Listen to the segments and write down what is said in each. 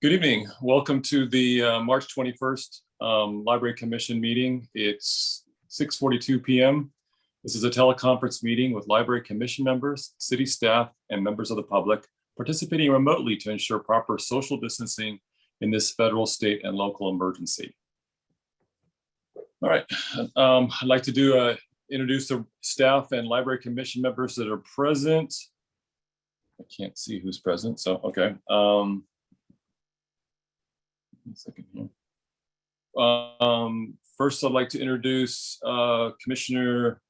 Good evening. Welcome to the March 21st Library Commission meeting. It's 6:42 p.m. This is a teleconference meeting with Library Commission members, city staff, and members of the public participating remotely to ensure proper social distancing in this federal, state, and local emergency. All right, I'd like to introduce the staff and Library Commission members that are present. I can't see who's present, so okay. One second here. First, I'd like to introduce Commissioner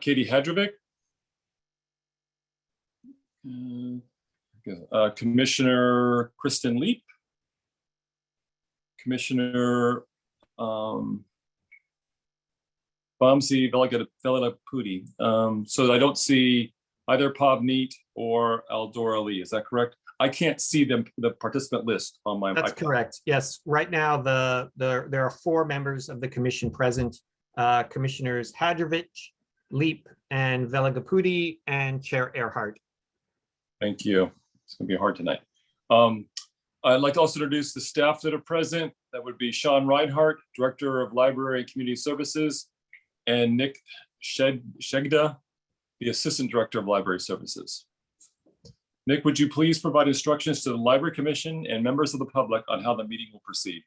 Katie Hadrovic, Commissioner Kristen Leap, Commissioner Bamsi Veligapudi. So I don't see either Pavneet or Aldora Lee. Is that correct? I can't see the participant list on my. That's correct. Yes, right now there are 4 members of the commission present: Commissioners Hadrovic, Leap, and Veligapudi, and Chair Earhart. Thank you. It's going to be hard tonight. I'd like to also introduce the staff that are present. That would be Sean Reinhardt, Director of Library and Community Services, and Nick Shegda, the Assistant Director of Library Services. Nick, would you please provide instructions to the Library Commission and members of the public on how the meeting will proceed?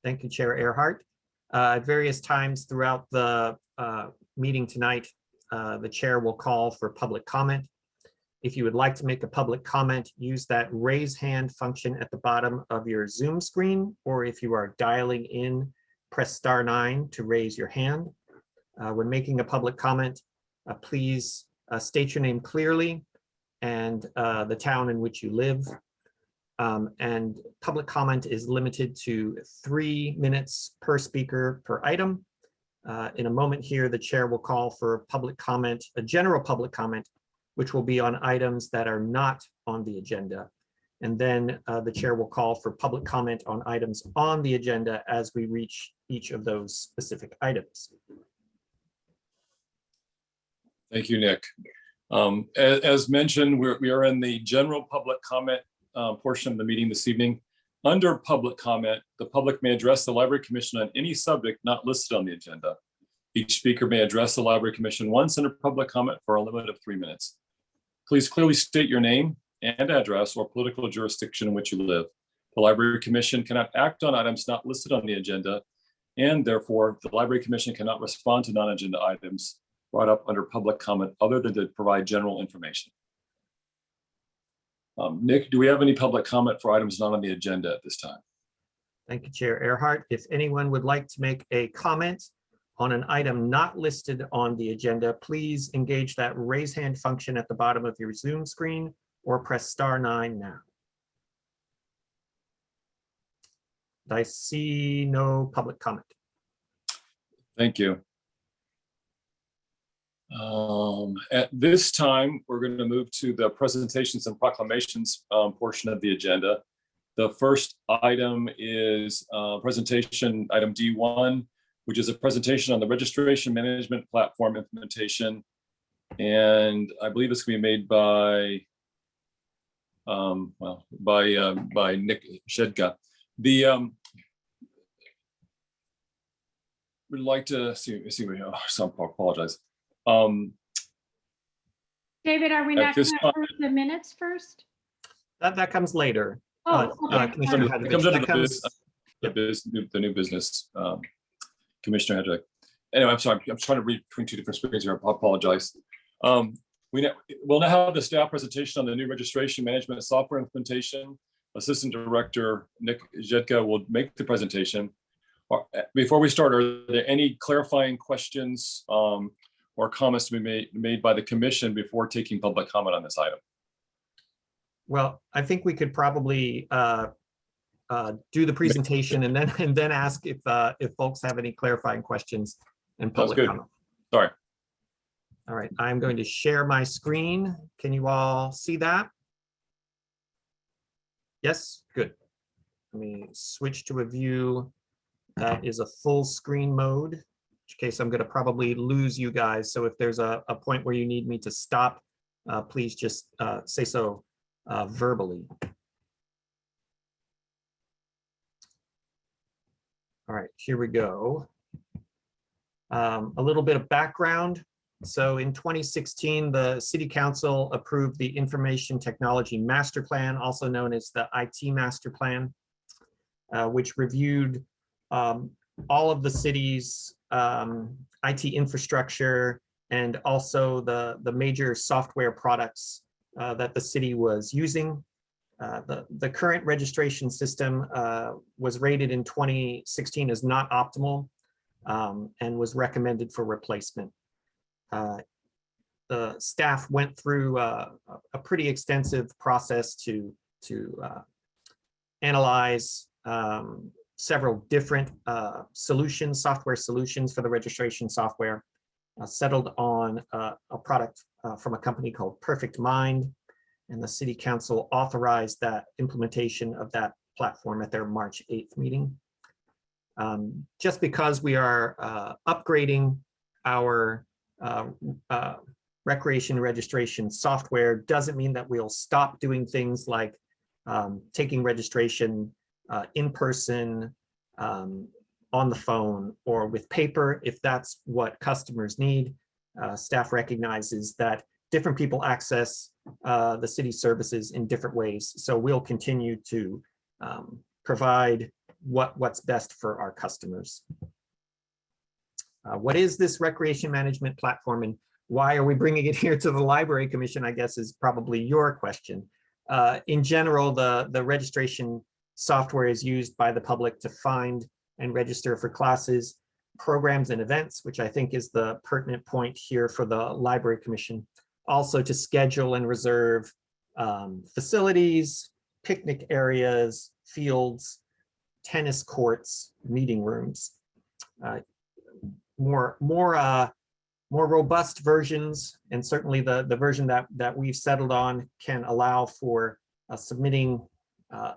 Thank you, Chair Earhart. At various times throughout the meeting tonight, the chair will call for public comment. If you would like to make a public comment, use that raise hand function at the bottom of your Zoom screen, or if you are dialing in, press *9 to raise your hand. When making a public comment, please state your name clearly and the town in which you live. And public comment is limited to 3 minutes per speaker per item. In a moment here, the chair will call for public comment, a general public comment, which will be on items that are not on the agenda. And then the chair will call for public comment on items on the agenda as we reach each of those specific items. Thank you, Nick. As mentioned, we are in the general public comment portion of the meeting this evening. Under public comment, the public may address the Library Commission on any subject not listed on the agenda. Each speaker may address the Library Commission once under public comment for a limit of 3 minutes. Please clearly state your name and address or political jurisdiction in which you live. The Library Commission cannot act on items not listed on the agenda, and therefore the Library Commission cannot respond to non-agenda items brought up under public comment other than to provide general information. Nick, do we have any public comment for items not on the agenda at this time? Thank you, Chair Earhart. If anyone would like to make a comment on an item not listed on the agenda, please engage that raise hand function at the bottom of your Zoom screen or press *9 now. I see no public comment. Thank you. At this time, we're going to move to the presentations and proclamations portion of the agenda. The first item is presentation item D1, which is a presentation on the registration management platform implementation. And I believe it's going to be made by Nick Shedka. We'd like to see some apologize. David, are we not going to approve the minutes first? That comes later. Oh, okay. It comes under the new business. Commissioner Hedrick. Anyway, I'm sorry. I'm trying to read between 2 different screens here. I apologize. We'll now have the staff presentation on the new registration management software implementation. Assistant Director Nick Jedka will make the presentation. Before we start, are there any clarifying questions or comments to be made by the commission before taking public comment on this item? Well, I think we could probably do the presentation and then ask if folks have any clarifying questions and public comment. Sorry. All right, I'm going to share my screen. Can you all see that? Yes, good. Let me switch to a view that is a full screen mode, in which case I'm going to probably lose you guys. So if there's a point where you need me to stop, please just say so verbally. All right, here we go. A little bit of background. So in 2016, the City Council approved the Information Technology Master Plan, also known as the IT Master Plan, which reviewed all of the city's IT infrastructure and also the major software products that the city was using. The current registration system was rated in 2016 as not optimal and was recommended for replacement. The staff went through a pretty extensive process to analyze several different solutions, software solutions for the registration software, settled on a product from a company called Perfect Mind, and the City Council authorized that implementation of that platform at their March 8th meeting. Just because we are upgrading our recreation registration software doesn't mean that we'll stop doing things like taking registration in person, on the phone, or with paper, if that's what customers need. Staff recognizes that different people access the city services in different ways. So we'll continue to provide what's best for our customers. What is this recreation management platform and why are we bringing it here to the Library Commission, I guess is probably your question. In general, the registration software is used by the public to find and register for classes, programs, and events, which I think is the pertinent point here for the Library Commission. Also to schedule and reserve facilities, picnic areas, fields, tennis courts, meeting rooms. More robust versions, and certainly the version that we've settled on can allow for submitting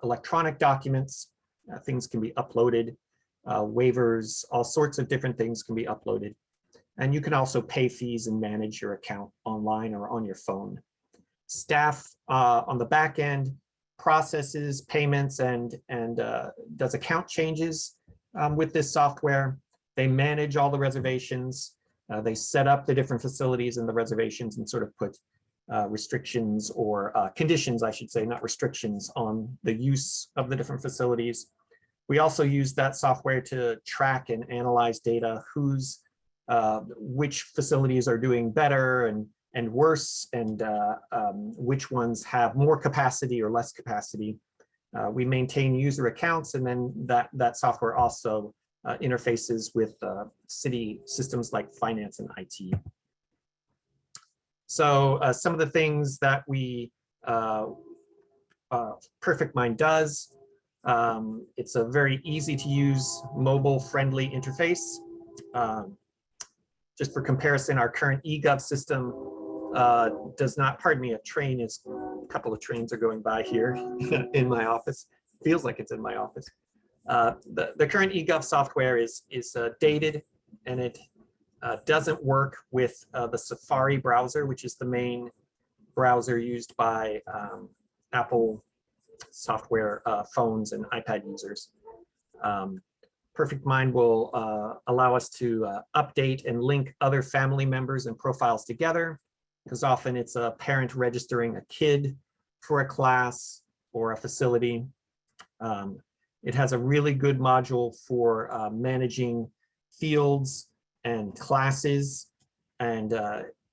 electronic documents. Things can be uploaded, waivers, all sorts of different things can be uploaded. And you can also pay fees and manage your account online or on your phone. Staff on the back end processes payments and does account changes with this software. They manage all the reservations. They set up the different facilities and the reservations and sort of put restrictions or conditions, I should say, not restrictions, on the use of the different facilities. We also use that software to track and analyze data, which facilities are doing better and worse, and which ones have more capacity or less capacity. We maintain user accounts, and then that software also interfaces with city systems like finance and IT. So some of the things that Perfect Mind does, it's a very easy to use mobile friendly interface. Just for comparison, our current eGov system does not, pardon me, a couple of trains are going by here in my office. Feels like it's in my office. The current eGov software is dated, and it doesn't work with the Safari browser, which is the main browser used by Apple software phones and iPad users. Perfect Mind will allow us to update and link other family members and profiles together, because often it's a parent registering a kid for a class or a facility. It has a really good module for managing fields and classes, and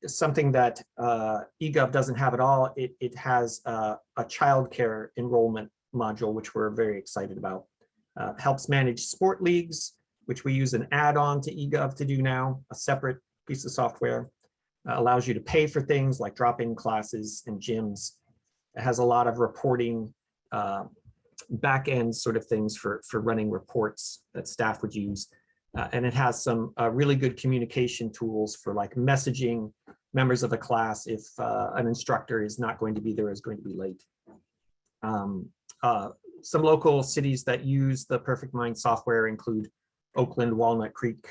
something that eGov doesn't have at all. It has a childcare enrollment module, which we're very excited about. Helps manage sport leagues, which we use an add-on to eGov to do now, a separate piece of software. Allows you to pay for things like drop-in classes and gyms. It has a lot of reporting, back-end sort of things for running reports that staff would use. And it has some really good communication tools for like messaging members of the class if an instructor is not going to be there, is going to be late. Some local cities that use the Perfect Mind software include Oakland, Walnut Creek,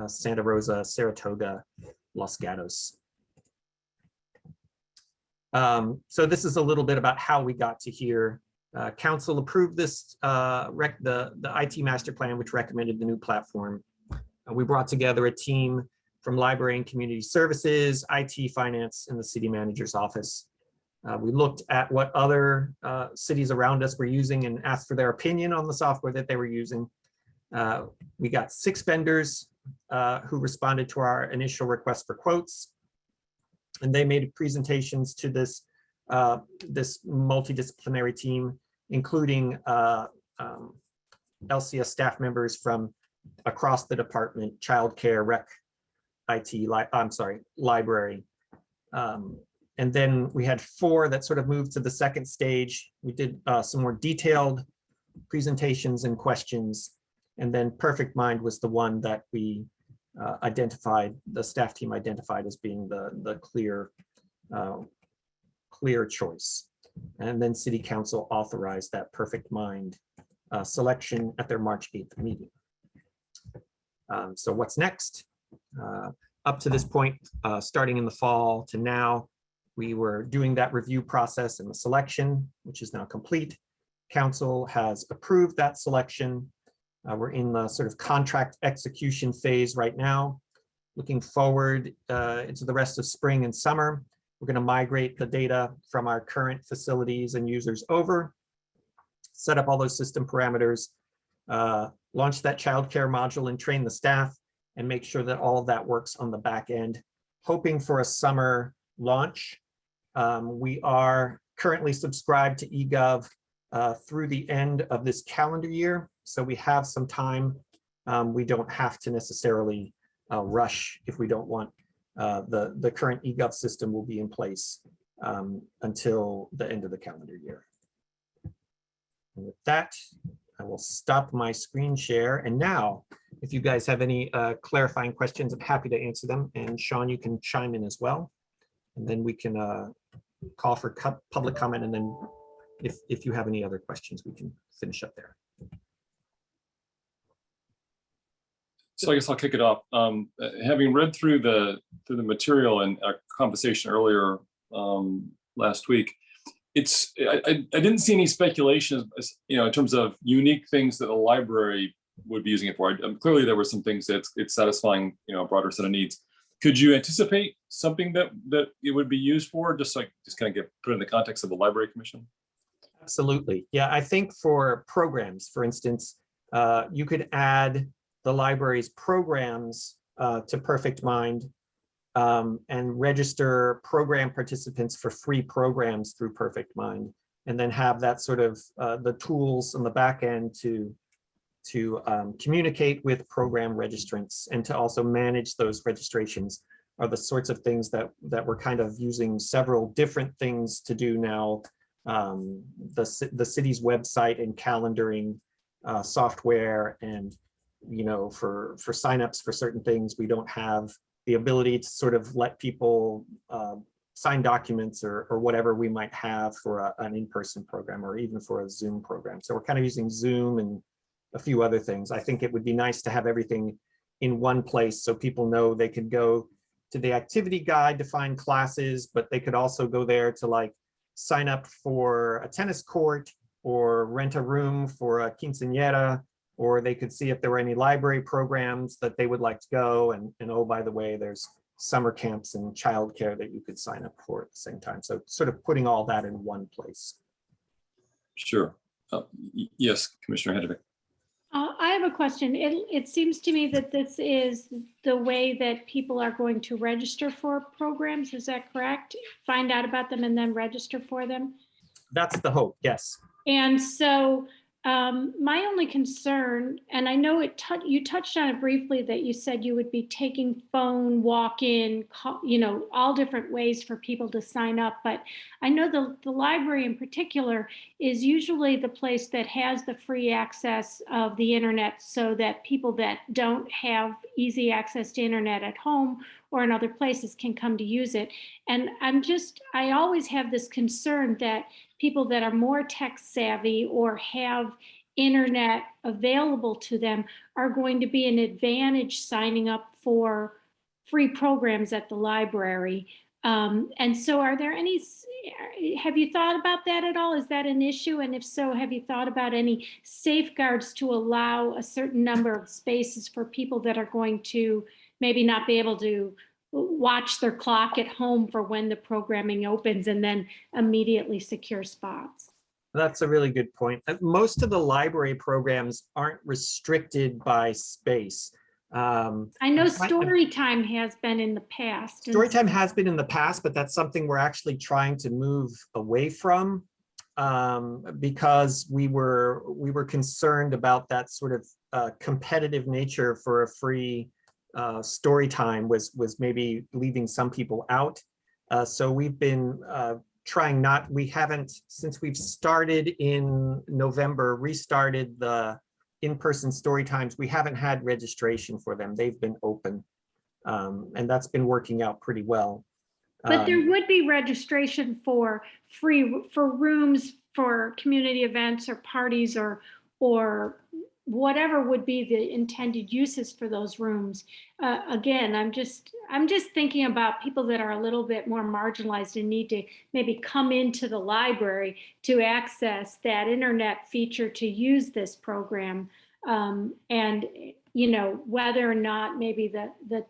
Santa Rosa, Saratoga, Los Gatos. So this is a little bit about how we got to here. Council approved this, the IT master plan, which recommended the new platform. We brought together a team from library and community services, IT, finance, and the city manager's office. We looked at what other cities around us were using and asked for their opinion on the software that they were using. We got 6 vendors who responded to our initial request for quotes, and they made presentations to this multidisciplinary team, including LCS staff members from across the department, childcare, rec, IT, library. And then we had 4 that sort of moved to the second stage. We did some more detailed presentations and questions. And then Perfect Mind was the one that we identified, the staff team identified as being the clear choice. And then City Council authorized that Perfect Mind selection at their March 8th meeting. So what's next? Up to this point, starting in the fall to now, we were doing that review process and the selection, which is now complete. Council has approved that selection. We're in the sort of contract execution phase right now. Looking forward into the rest of spring and summer, we're going to migrate the data from our current facilities and users over, set up all those system parameters, launch that childcare module and train the staff, and make sure that all of that works on the back end. Hoping for a summer launch. We are currently subscribed to eGov through the end of this calendar year, so we have some time. We don't have to necessarily rush if we don't want. The current eGov system will be in place until the end of the calendar year. And with that, I will stop my screen share. And now, if you guys have any clarifying questions, I'm happy to answer them. And Sean, you can chime in as well. And then we can call for public comment. And then if you have any other questions, we can finish up there. So I guess I'll kick it off. Having read through the material and our conversation earlier last week, I didn't see any speculation, in terms of unique things that the library would be using it for. Clearly, there were some things that it's satisfying, a broader set of needs. Could you anticipate something that it would be used for, just kind of get put in the context of the Library Commission? Absolutely, yeah. I think for programs, for instance, you could add the library's programs to Perfect Mind and register program participants for free programs through Perfect Mind, and then have that sort of the tools on the back end to communicate with program registrants and to also manage those registrations are the sorts of things that we're kind of using several different things to do now. The city's website and calendaring software, and for signups for certain things, we don't have the ability to sort of let people sign documents or whatever we might have for an in-person program or even for a Zoom program. So we're kind of using Zoom and a few other things. I think it would be nice to have everything in one place so people know they could go to the activity guide to find classes, but they could also go there to sign up for a tennis court or rent a room for a quinceañera, or they could see if there were any library programs that they would like to go. And oh, by the way, there's summer camps and childcare that you could sign up for at the same time. So sort of putting all that in one place. Sure. Yes, Commissioner Hedvig. I have a question. It seems to me that this is the way that people are going to register for programs. Is that correct? Find out about them and then register for them? That's the hope, yes. And so my only concern, and I know you touched on it briefly, that you said you would be taking phone, walk-in, all different ways for people to sign up. But I know the library in particular is usually the place that has the free access of the internet, so that people that don't have easy access to internet at home or in other places can come to use it. And I always have this concern that people that are more tech savvy or have internet available to them are going to be an advantage signing up for free programs at the library. And so are there any, have you thought about that at all? Is that an issue? And if so, have you thought about any safeguards to allow a certain number of spaces for people that are going to maybe not be able to watch their clock at home for when the programming opens and then immediately secure spots? That's a really good point. Most of the library programs aren't restricted by space. I know story time has been in the past. Storytime has been in the past, but that's something we're actually trying to move away from, because we were concerned about that sort of competitive nature for a free story time was maybe leaving some people out. So we've been we haven't, since we've started in November, restarted the in-person story times, we haven't had registration for them. They've been open, and that's been working out pretty well. But there would be registration for rooms for community events or parties or whatever would be the intended uses for those rooms. Again, I'm just thinking about people that are a little bit more marginalized and need to maybe come into the library to access that internet feature to use this program. And you know, whether or not maybe the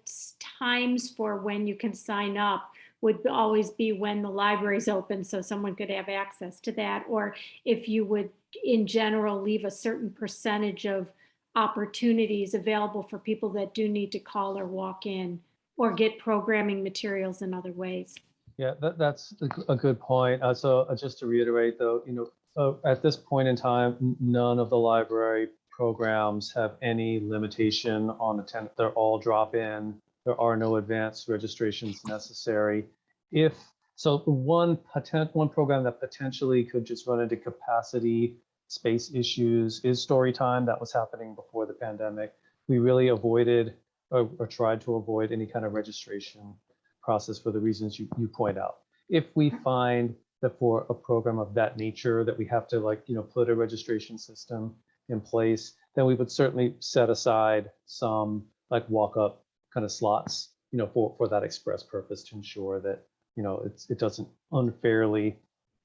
times for when you can sign up would always be when the library's open, so someone could have access to that, or if you would in general leave a certain percentage of opportunities available for people that do need to call or walk in or get programming materials in other ways. Yeah, that's a good point. So just to reiterate though, you know, at this point in time, none of the library programs have any limitation on attendance. They're all drop-in. There are no advanced registrations necessary. If so, one program that potentially could just run into capacity space issues is Storytime. That was happening before the pandemic. We really avoided or tried to avoid any kind of registration process for the reasons you point out. If we find that for a program of that nature that we have to, like, you know, put a registration system in place, then we would certainly set aside some like walk-up kind of slots, you know, for that express purpose to ensure that, you know, it doesn't unfairly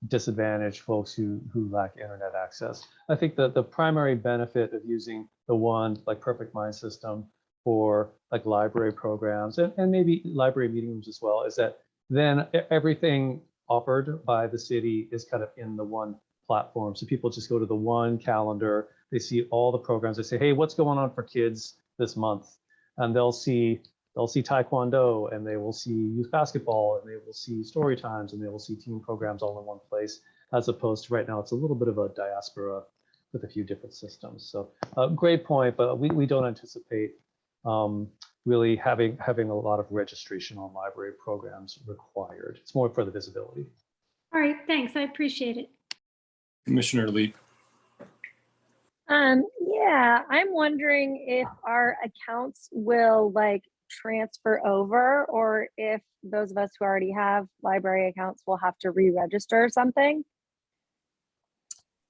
disadvantage folks who lack internet access. I think that the primary benefit of using the one like Perfect Mind system for like library programs and maybe library meeting rooms as well is that then everything offered by the city is kind of in the one platform. So people just go to the one calendar, they see all the programs, they say, hey, what's going on for kids this month? And they'll see Taekwondo, and they will see youth basketball, and they will see story times, and they will see team programs all in one place, as opposed to right now, it's a little bit of a diaspora with a few different systems. So great point, but we don't anticipate really having a lot of registration on library programs required. It's more for the visibility. All right, thanks, I appreciate it. Commissioner Leap. Yeah, I'm wondering if our accounts will like transfer over, or if those of us who already have library accounts will have to re-register or something.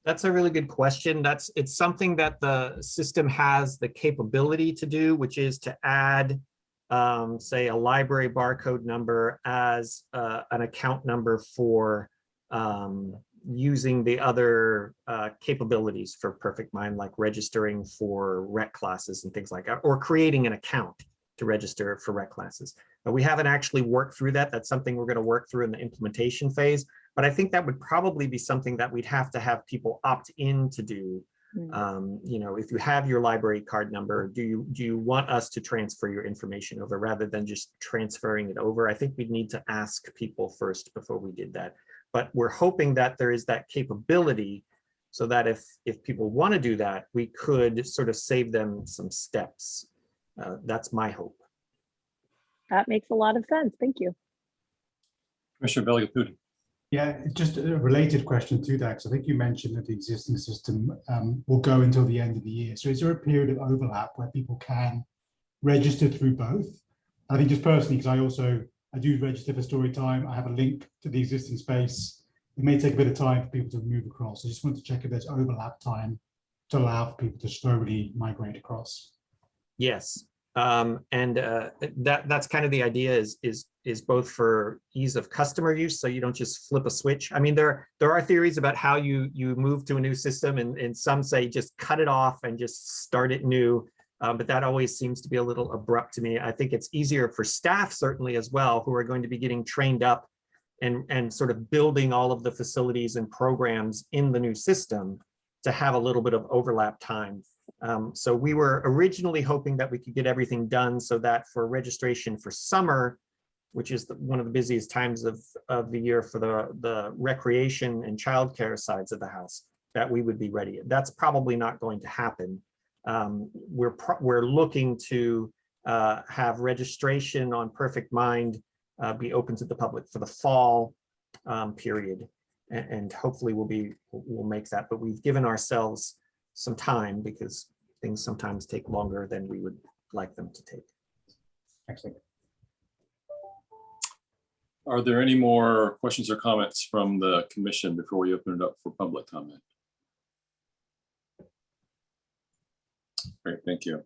That's a really good question. It's something that the system has the capability to do, which is to add, say, a library barcode number as an account number for using the other capabilities for Perfect Mind, like registering for rec classes and things like that, or creating an account to register for rec classes. But we haven't actually worked through that. That's something we're going to work through in the implementation phase. But I think that would probably be something that we'd have to have people opt in to do. You know, if you have your library card number, do you want us to transfer your information over rather than just transferring it over? I think we'd need to ask people first before we did that. But we're hoping that there is that capability so that if people want to do that, we could sort of save them some steps. That's my hope. That makes a lot of sense. Thank you. Commissioner Belliaputi. Yeah, just a related question to that, because I think you mentioned that the existing system will go until the end of the year. So is there a period of overlap where people can register through both? I think just personally, because I do register for Storytime. I have a link to the existing space. It may take a bit of time for people to move across. I just want to check if there's overlap time to allow for people to slowly migrate across. Yes, That's kind of the idea is both for ease of customer use, so you don't just flip a switch. I mean, there are theories about how you move to a new system, and some say just cut it off and just start it new. But that always seems to be a little abrupt to me. I think it's easier for staff certainly as well, who are going to be getting trained up and sort of building all of the facilities and programs in the new system to have a little bit of overlap time. So we were originally hoping that we could get everything done so that for registration for summer, which is one of the busiest times of the year for the recreation and childcare sides of the house, that we would be ready. That's probably not going to happen. We're looking to have registration on Perfect Mind be open to the public for the fall period, and hopefully we'll make that. But we've given ourselves some time because things sometimes take longer than we would like them to take. Excellent. Are there any more questions or comments from the commission before we open it up for public comment? Great, thank you.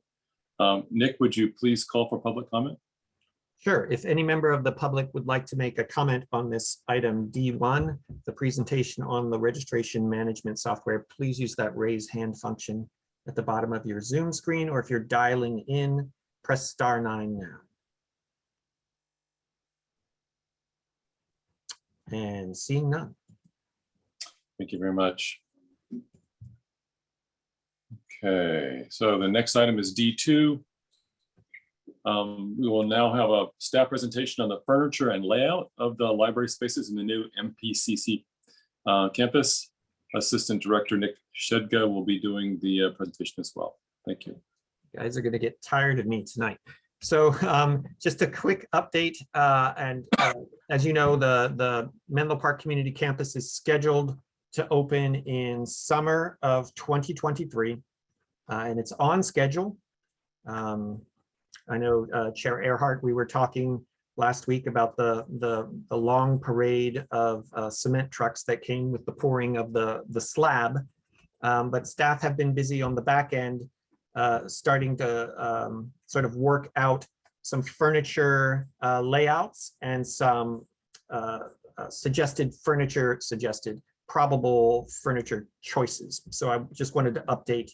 Nick, would you please call for public comment? Sure. If any member of the public would like to make a comment on this item D1, the presentation on the registration management software, please use that raise hand function at the bottom of your Zoom screen, or if you're dialing in, press *9 now. And seeing none. Thank you very much. Okay, so the next item is D2. We will now have a staff presentation on the furniture and layout of the library spaces in the new MPCC campus. Assistant Director Nick Shedga will be doing the presentation as well. Thank you. You guys are going to get tired of me tonight. So just a quick update. As you know, the Menlo Park Community Campus is scheduled to open in summer of 2023, and it's on schedule. I know Chair Earhart, we were talking last week about the long parade of cement trucks that came with the pouring of the slab, but staff have been busy on the back end, starting to sort of work out some furniture layouts and some probable furniture choices. So I just wanted to update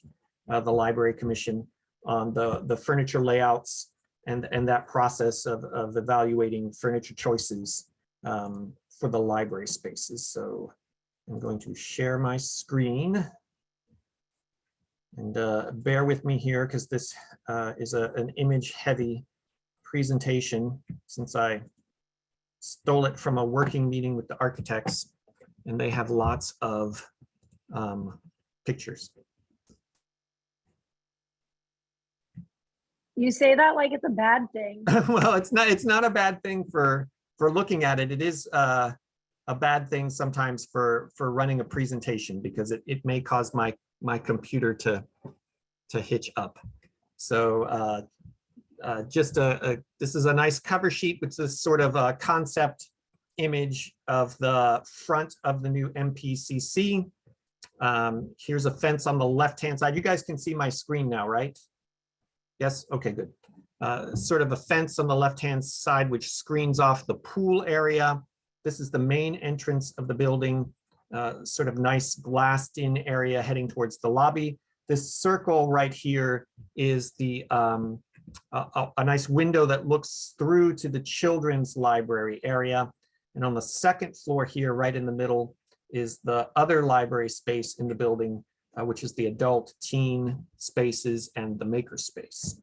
the Library Commission on the furniture layouts and that process of evaluating furniture choices for the library spaces. So I'm going to share my screen. And bear with me here because this is an image-heavy presentation, since I stole it from a working meeting with the architects, and they have lots of pictures. You say that like it's a bad thing. Well, it's not a bad thing for looking at it. It is a bad thing sometimes for running a presentation, because it may cause my computer to hitch up. So this is a nice cover sheet, which is sort of a concept image of the front of the new MPCC. Here's a fence on the left-hand side. You guys can see my screen now, right? Yes, okay, good. Sort of a fence on the left-hand side, which screens off the pool area. This is the main entrance of the building, sort of nice glassed-in area heading towards the lobby. This circle right here is a nice window that looks through to the children's library area. And on the second floor here, right in the middle, is the other library space in the building, which is the adult teen spaces and the Makerspace.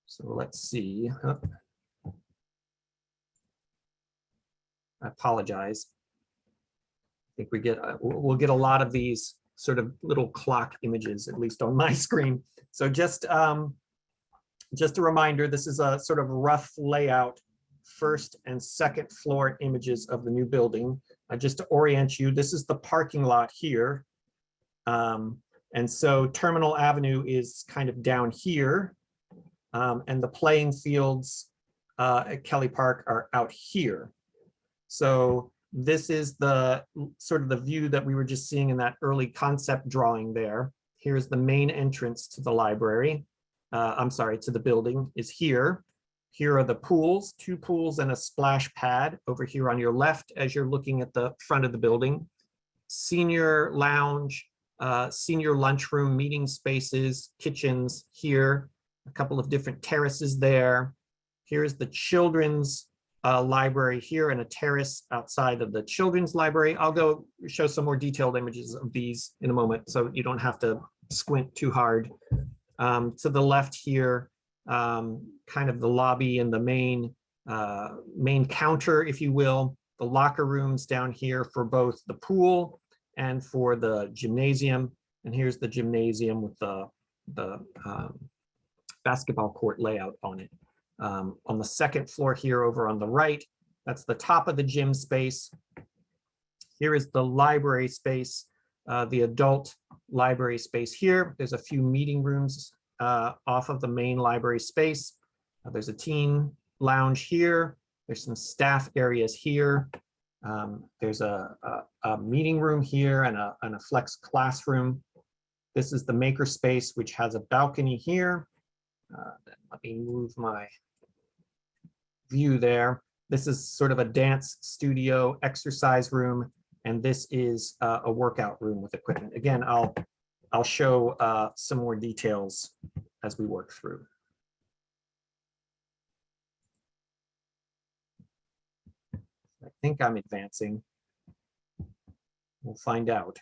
So let's see. I apologize. I think we'll get a lot of these sort of little clock images, at least on my screen. So just a reminder, this is a sort of rough layout, first and second floor images of the new building. Just to orient you, this is the parking lot here. And so Terminal Avenue is kind of down here. And the playing fields at Kelly Park are out here. So this is the sort of the view that we were just seeing in that early concept drawing there. Here's the main entrance to the library. I'm sorry, to the building is here. Here are the pools, 2 pools and a splash pad over here on your left as you're looking at the front of the building. Senior lounge, senior lunchroom, meeting spaces, kitchens here, a couple of different terraces there. Here's the children's library here and a terrace outside of the children's library. I'll go show some more detailed images of these in a moment so you don't have to squint too hard. To the left here, kind of the lobby and the main counter, if you will. The locker rooms down here for both the pool and for the gymnasium. And here's the gymnasium with the basketball court layout on it. On the second floor here over on the right, that's the top of the gym space. Here is the library space, the adult library space here. There's a few meeting rooms off of the main library space. There's a teen lounge here. There's some staff areas here. There's a meeting room here and a flex classroom. This is the Makerspace, which has a balcony here. Let me move my view there. This is sort of a dance studio, exercise room, and this is a workout room with equipment. Again, I'll show some more details as we work through. I think I'm advancing. We'll find out.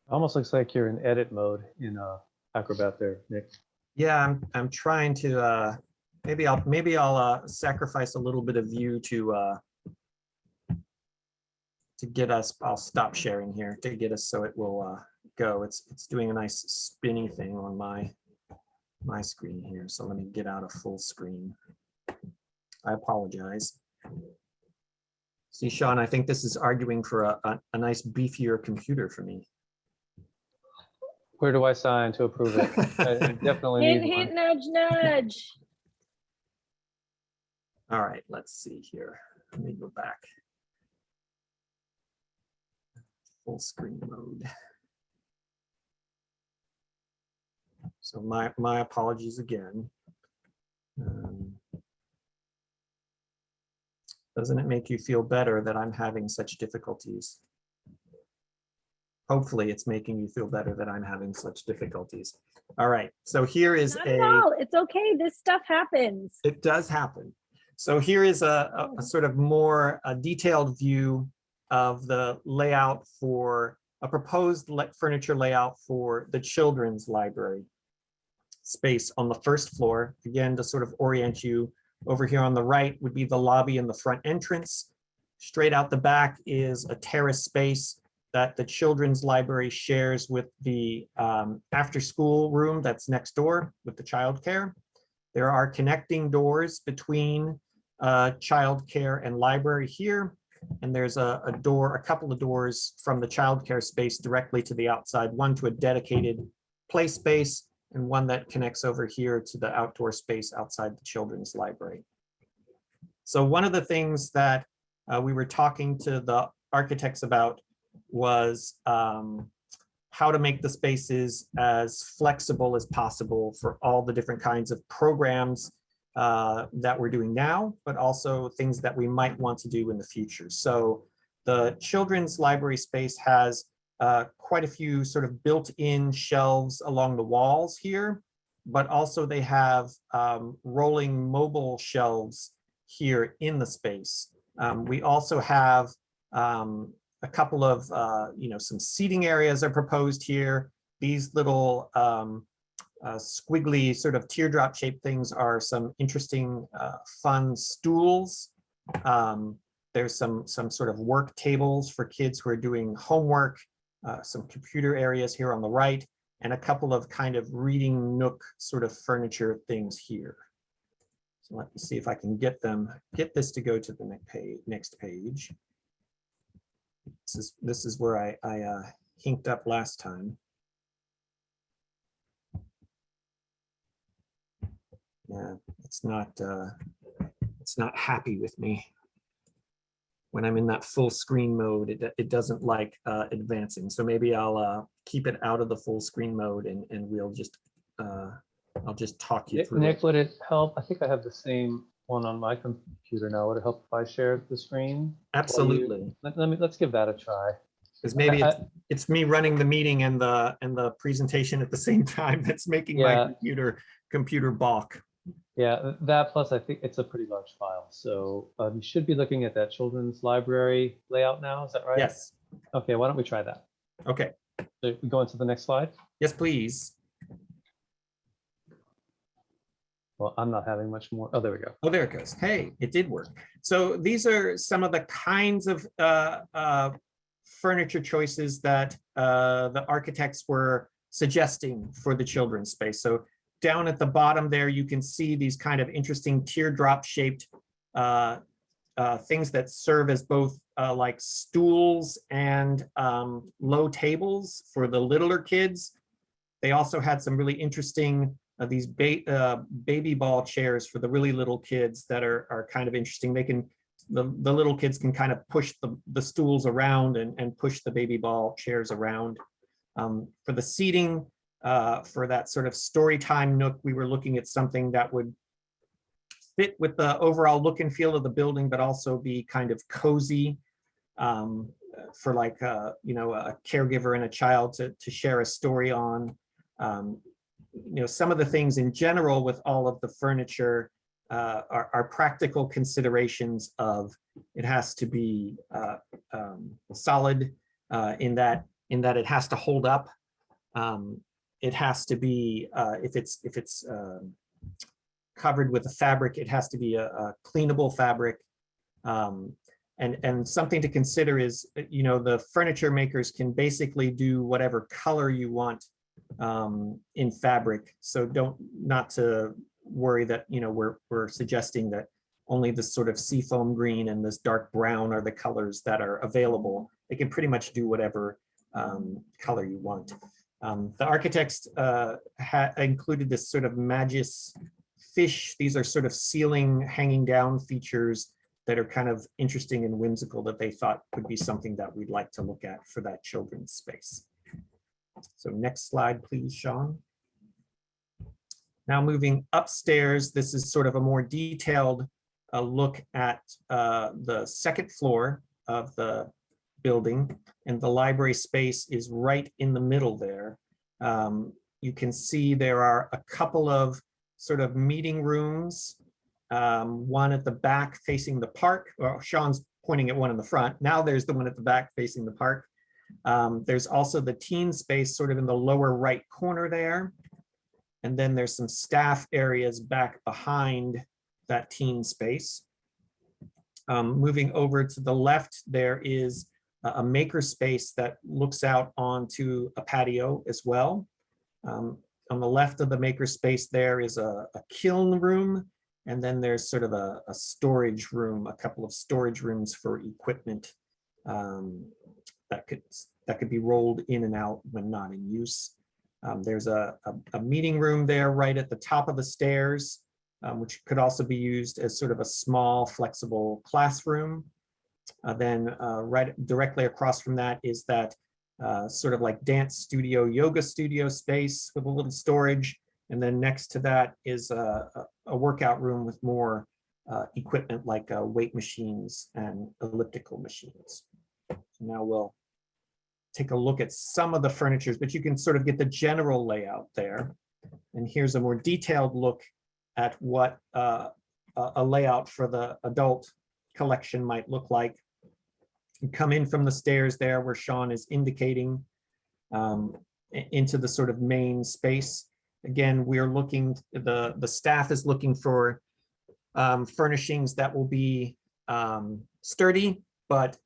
Almost looks like you're in edit mode in Acrobat there, Nick. Yeah, I'm trying to maybe I'll sacrifice a little bit of view to get us. I'll stop sharing here to get us so it will go. It's doing a nice spinny thing on my screen here. So let me get out of full screen. I apologize. See, Sean, I think this is arguing for a nice beefier computer for me. Where do I sign to approve it? I definitely Hint, need hint, one. nudge, nudge. All right, let's see here. Let me go back. Full screen mode. So my apologies again. Doesn't it make you feel better that I'm having such difficulties? Hopefully it's making you feel better that I'm having such difficulties. All right, so here is Not at all. It's okay. This stuff happens. It does happen. So here is a sort of more detailed view of the layout for a proposed furniture layout for the children's library space on the first floor. Again, to sort of orient you, over here on the right would be the lobby and the front entrance. Straight out the back is a terrace space that the children's library shares with the after-school room that's next door with the childcare. There are connecting doors between childcare and library here. And there's a couple of doors from the childcare space directly to the outside, one to a dedicated play space and one that connects over here to the outdoor space outside the children's library. So one of the things that we were talking to the architects about was how to make the spaces as flexible as possible for all the different kinds of programs that we're doing now, but also things that we might want to do in the future. So the children's library space has quite a few sort of built-in shelves along the walls here, but also they have rolling mobile shelves here in the space. We also have a couple of, some seating areas are proposed here. These little squiggly sort of teardrop shaped things are some interesting fun stools. There's some sort of work tables for kids who are doing homework, some computer areas here on the right, and a couple of kind of reading nook sort of furniture things here. So let me see if I can get this to go to the next page. This is where I hinked up last time. Yeah, it's not happy with me. when I'm in that full screen mode, it doesn't like advancing. So maybe I'll keep it out of the full screen mode and we'll just, I'll just talk you through Nick, it. would it help? I think I have the same one on my computer now. Would it help if I shared the screen? Absolutely. Let's give that a try. Because maybe I- it's me running the meeting and the presentation at the same time that's making Yeah. my computer balk. Yeah, that plus I think it's a pretty large file. So you should be looking at that children's library layout now. Is that right? Yes. Okay, why don't we try that? Okay. So we go into the next slide. Yes, please. Well, I'm not having much more. Oh, there we go. Oh, there it goes. Hey, it did work. So these are some of the kinds of furniture choices that the architects were suggesting for the children's space. So down at the bottom there, you can see these kind of interesting teardrop shaped things that serve as both like stools and low tables for the littler kids. They also had some really interesting these baby ball chairs for the really little kids that are kind of interesting. They can, the little kids can kind of push the stools around and push the baby ball chairs around. For the seating, for that sort of story time nook, we were looking at something that would fit with the overall look and feel of the building, but also be kind of cozy for like, you know, a caregiver and a child to share a story on. You know, some of the things in general with all of the furniture are practical considerations of it has to be solid in that it has to hold up. It has to be if it's covered with a fabric, it has to be a cleanable fabric. And something to consider is, you know, the furniture makers can basically do whatever color you want in fabric. So not to worry that, you know, we're suggesting that only this sort of seafoam green and this dark brown are the colors that are available. They can pretty much do whatever color you want. The architects included this sort of Magis fish. These are sort of ceiling hanging down features that are kind of interesting and whimsical that they thought would be something that we'd like to look at for that children's space. So next slide, please, Sean. Now moving upstairs, this is sort of a more detailed look at the second floor of the building, and the library space is right in the middle there. You can see there are a couple of sort of meeting rooms, one at the back facing the park. Well, Sean's pointing at one in the front. Now there's the one at the back facing the park. There's also the teen space sort of in the lower right corner there. And then there's some staff areas back behind that teen space. Moving over to the left, there is a makerspace that looks out onto a patio as well. On the left of the makerspace, there is a kiln room, and then there's sort of a storage room, a couple of storage rooms for equipment that could be rolled in and out when not in use. There's a meeting room there right at the top of the stairs, which could also be used as sort of a small flexible classroom. Then right directly across from that is that sort of like dance studio, yoga studio space with a little storage. And then next to that is a workout room with more equipment like weight machines and elliptical machines. So now we'll take a look at some of the furnitures, but you can sort of get the general layout there. And here's a more detailed look at what a layout for the adult collection might look like. You come in from the stairs there where Sean is indicating into the sort of main space. Again, we're looking, the staff is looking for furnishings that will be sturdy, but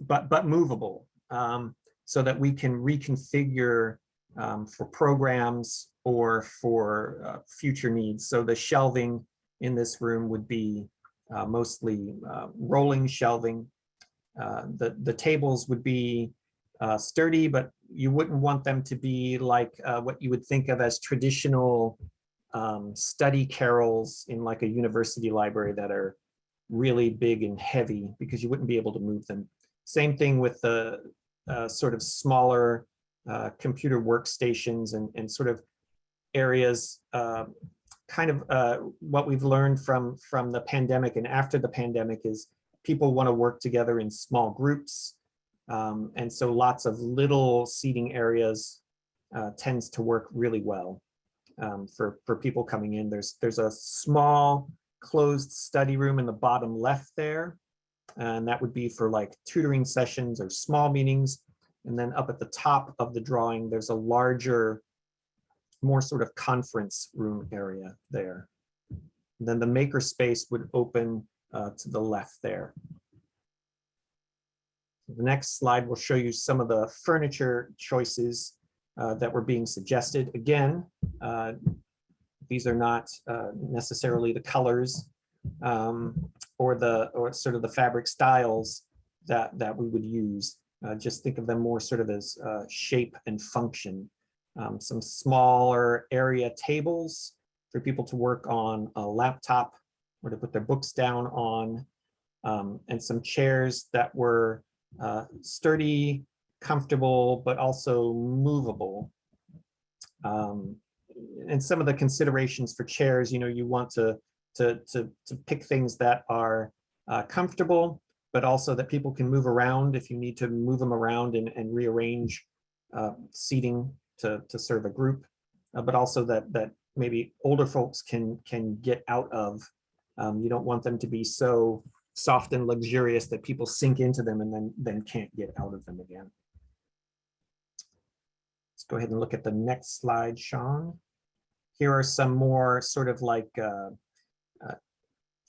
but movable, so that we can reconfigure for programs or for future needs. So the shelving in this room would be mostly rolling shelving. The tables would be sturdy, but you wouldn't want them to be like what you would think of as traditional study carrels in like a university library that are really big and heavy because you wouldn't be able to move them. Same thing with the sort of smaller computer workstations and sort of areas, kind of what we've learned from the pandemic and after the pandemic is people want to work together in small groups. And so lots of little seating areas tends to work really well for people coming in. There's a small closed study room in the bottom left there. And that would be for like tutoring sessions or small meetings. And then up at the top of the drawing, there's a larger, more sort of conference room area there. And then the Makerspace would open to the left there. The next slide will show you some of the furniture choices that were being suggested. Again, these are not necessarily the colors or sort of the fabric styles that we would use. Just think of them more sort of as shape and function. Some smaller area tables for people to work on a laptop or to put their books down on, and some chairs that were sturdy, comfortable, but also movable. And some of the considerations for chairs, you want to pick things that are comfortable, but also that people can move around if you need to move them around and rearrange seating to serve a group, but also that maybe older folks can get out of. You don't want them to be so soft and luxurious that people sink into them and then can't get out of them again. Let's go ahead and look at the next slide, Sean. Here are some more sort of like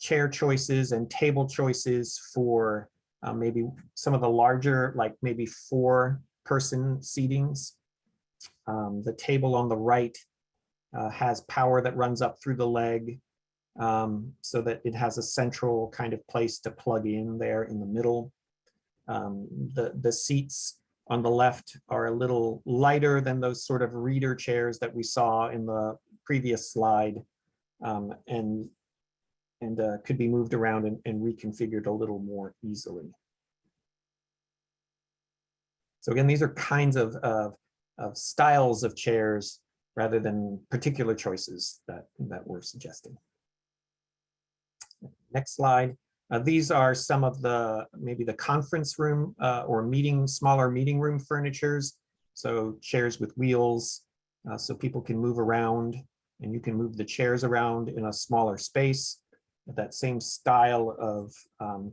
chair choices and table choices for maybe some of the larger, like maybe 4-person seatings. The table on the right has power that runs up through the leg, so that it has a central kind of place to plug in there in the middle. The seats on the left are a little lighter than those sort of reader chairs that we saw in the previous slide, and could be moved around and reconfigured a little more easily. So again, these are kinds of styles of chairs rather than particular choices that we're suggesting. Next slide. These are some of maybe the conference room or smaller meeting room furnitures. So chairs with wheels, so people can move around and you can move the chairs around in a smaller space. That same style of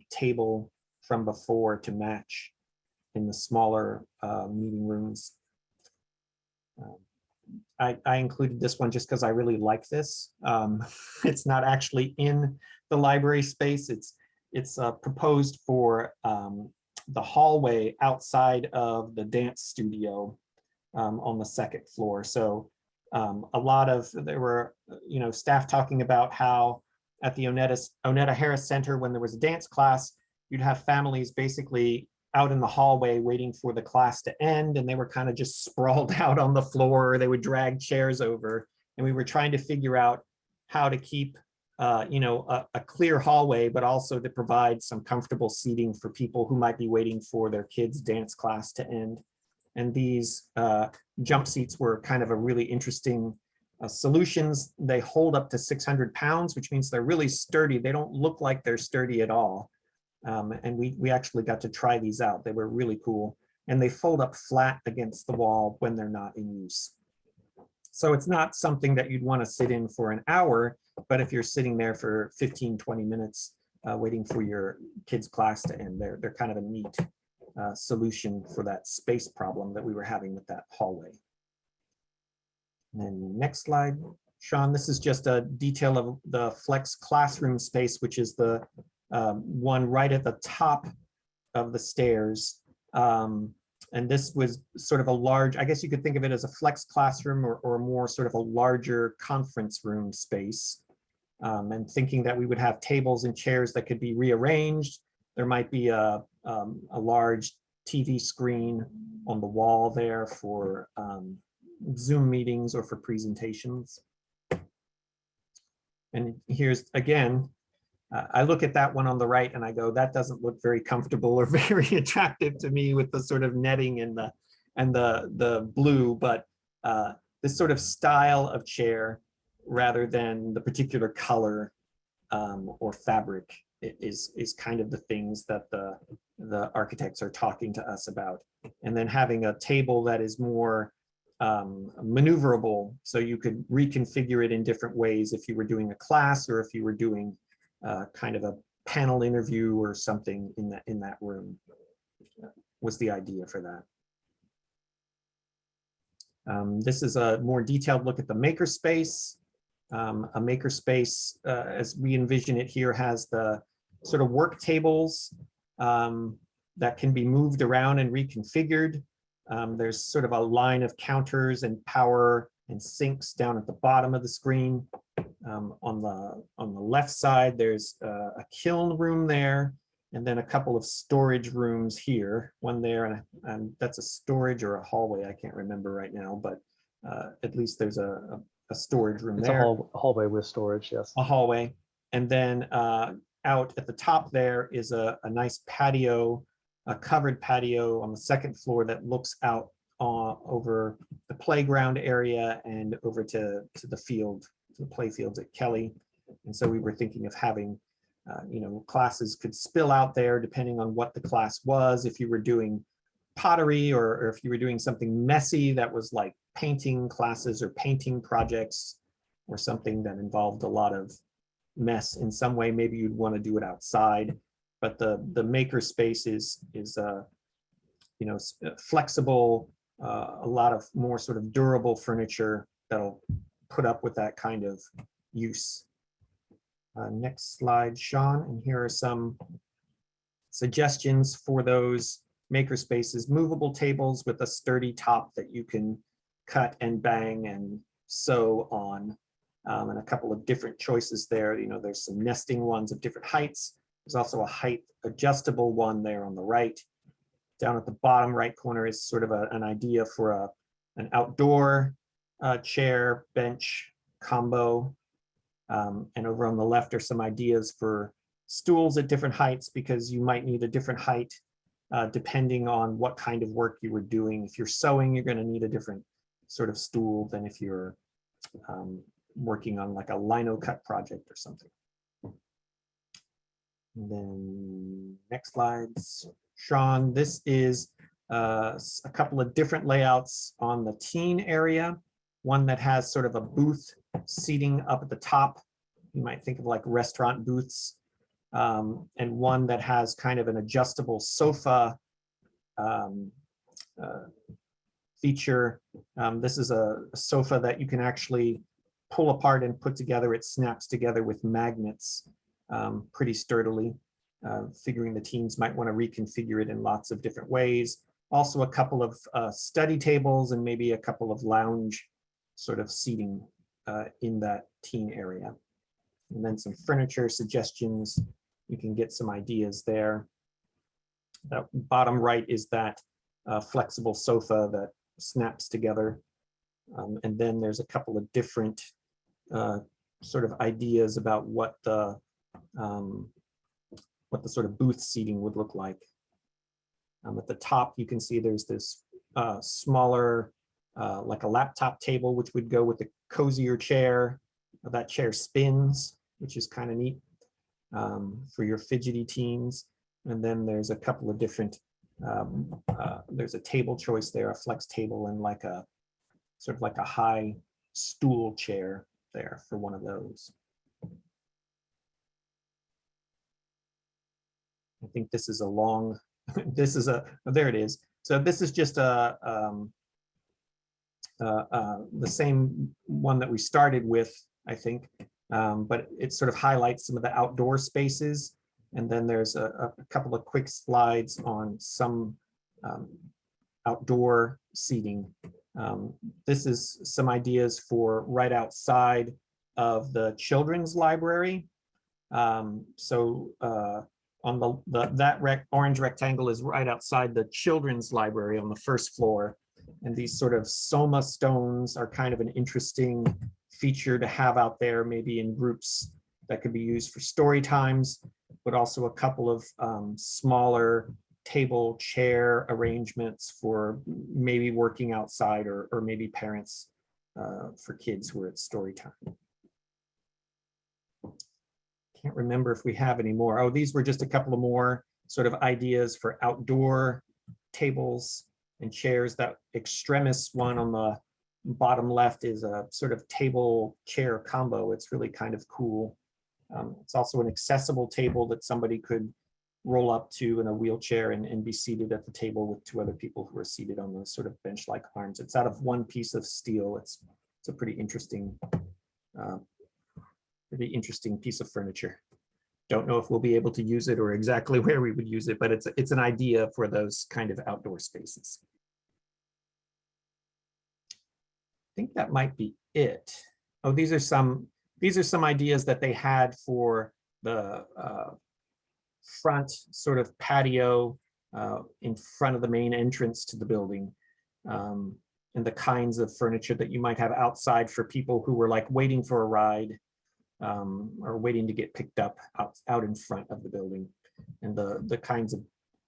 table from before to match in the smaller meeting rooms. I included this one just because I really like this. It's not actually in the library space. It's proposed for the hallway outside of the dance studio on the 2nd floor. So there were staff talking about how at the Onetta Harris Center, when there was a dance class, you'd have families basically out in the hallway waiting for the class to end, and they were kind of just sprawled out on the floor. They would drag chairs over, and we were trying to figure out how to keep a clear hallway, but also to provide some comfortable seating for people who might be waiting for their kids' dance class to end. And these jump seats were kind of a really interesting solutions. They hold up to 600 pounds, which means they're really sturdy. They don't look like they're sturdy at all. And we actually got to try these out. They were really cool. And they fold up flat against the wall when they're not in use. So it's not something that you'd want to sit in for an hour, but if you're sitting there for 15, 20 minutes waiting for your kids' class to end, they're kind of a neat solution for that space problem that we were having with that hallway. And then next slide, Sean, this is just a detail of the Flex Classroom space, which is the one right at the top of the stairs. And this was sort of a large, I guess you could think of it as a flex classroom or more sort of a larger conference room space. And thinking that we would have tables and chairs that could be rearranged. There might be a large TV screen on the wall there for Zoom meetings or for presentations. And here's, again, I look at that one on the right and I go, that doesn't look very comfortable or very attractive to me with the sort of netting and the blue, but this sort of style of chair rather than the particular color or fabric is kind of the things that the architects are talking to us about. And then having a table that is more maneuverable, so you could reconfigure it in different ways if you were doing a class or if you were doing kind of a panel interview or something in that room, was the idea for that. This is a more detailed look at the Makerspace. A Makerspace, as we envision it here, has the sort of work tables that can be moved around and reconfigured. There's sort of a line of counters and power and sinks down at the bottom of the screen. On the left side, there's a kiln room there, and then a couple of storage rooms here. One there, and that's a storage or a hallway. I can't remember right now, but at least there's a storage room there. It's a hallway with storage, yes. A hallway, and then out at the top there is a nice patio, a covered patio on the second floor that looks out over the playground area and over to the field, to the play fields at Kelly. And so we were thinking of having, classes could spill out there depending on what the class was. If you were doing pottery or if you were doing something messy that was like painting classes or painting projects or something that involved a lot of mess in some way, maybe you'd want to do it outside. But the Makerspace is flexible, a lot of more sort of durable furniture that'll put up with that kind of use. Next slide, Sean, and here are some suggestions for those Makerspaces: movable tables with a sturdy top that you can cut and bang and sew on, and a couple of different choices there. There's some nesting ones of different heights. There's also a height adjustable one there on the right. Down at the bottom right corner is sort of an idea for an outdoor chair bench combo. And over on the left are some ideas for stools at different heights, because you might need a different height depending on what kind of work you were doing. If you're sewing, you're going to need a different sort of stool than if you're working on like a lino cut project or something. And then next slides, Sean, this is a couple of different layouts on the teen area. One that has sort of a booth seating up at the top. You might think of like restaurant booths. And one that has kind of an adjustable sofa feature. This is a sofa that you can actually pull apart and put together. It snaps together with magnets pretty sturdily, figuring the teams might want to reconfigure it in lots of different ways. Also a couple of study tables and maybe a couple of lounge sort of seating in that teen area. And then some furniture suggestions. You can get some ideas there. That bottom right is that flexible sofa that snaps together. And then there's a couple of different sort of ideas about what the sort of booth seating would look like. At the top, you can see there's this smaller, like a laptop table, which would go with the cozier chair. That chair spins, which is kind of neat for your fidgety teens. And then there's a couple of different, there's a table choice there, a flex table, and like a sort of like a high stool chair there for one of those. I think this is a long, this is a, oh, there it is. So this is just the same one that we started with, I think, but it sort of highlights some of the outdoor spaces. And then there's a couple of quick slides on some outdoor seating. This is some ideas for right outside of the children's library. On that orange rectangle is right outside the children's library on the first floor. And these sort of Soma stones are kind of an interesting feature to have out there, maybe in groups that could be used for story times, but also a couple of smaller table chair arrangements for maybe working outside or maybe parents for kids who are at story time. Can't remember if we have any more. Oh, these were just a couple of more sort of ideas for outdoor tables and chairs. That extremis one on the bottom left is a sort of table chair combo. It's really kind of cool. It's also an accessible table that somebody could roll up to in a wheelchair and be seated at the table with two other people who are seated on the sort of bench-like arms. It's out of one piece of steel. It's a pretty interesting piece of furniture. Don't know if we'll be able to use it or exactly where we would use it, but it's an idea for those kind of outdoor spaces. I think that might be it. Oh, these are some ideas that they had for the front sort of patio in front of the main entrance to the building, and the kinds of furniture that you might have outside for people who were like waiting for a ride or waiting to get picked up out in front of the building. And the kinds of,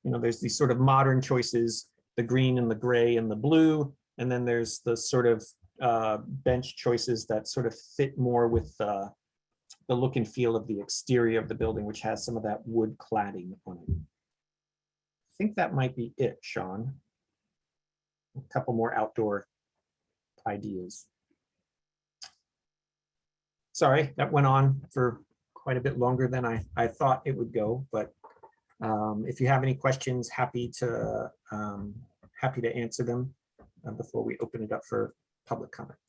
there's these sort of modern choices, the green and the gray and the blue, and then there's the sort of bench choices that sort of fit more with the look and feel of the exterior of the building, which has some of that wood cladding on it. I think that might be it, Sean. A couple more outdoor ideas. Sorry, that went on for quite a bit longer than I thought it would go, but if you have any questions, happy to answer them before we open it up for public comment.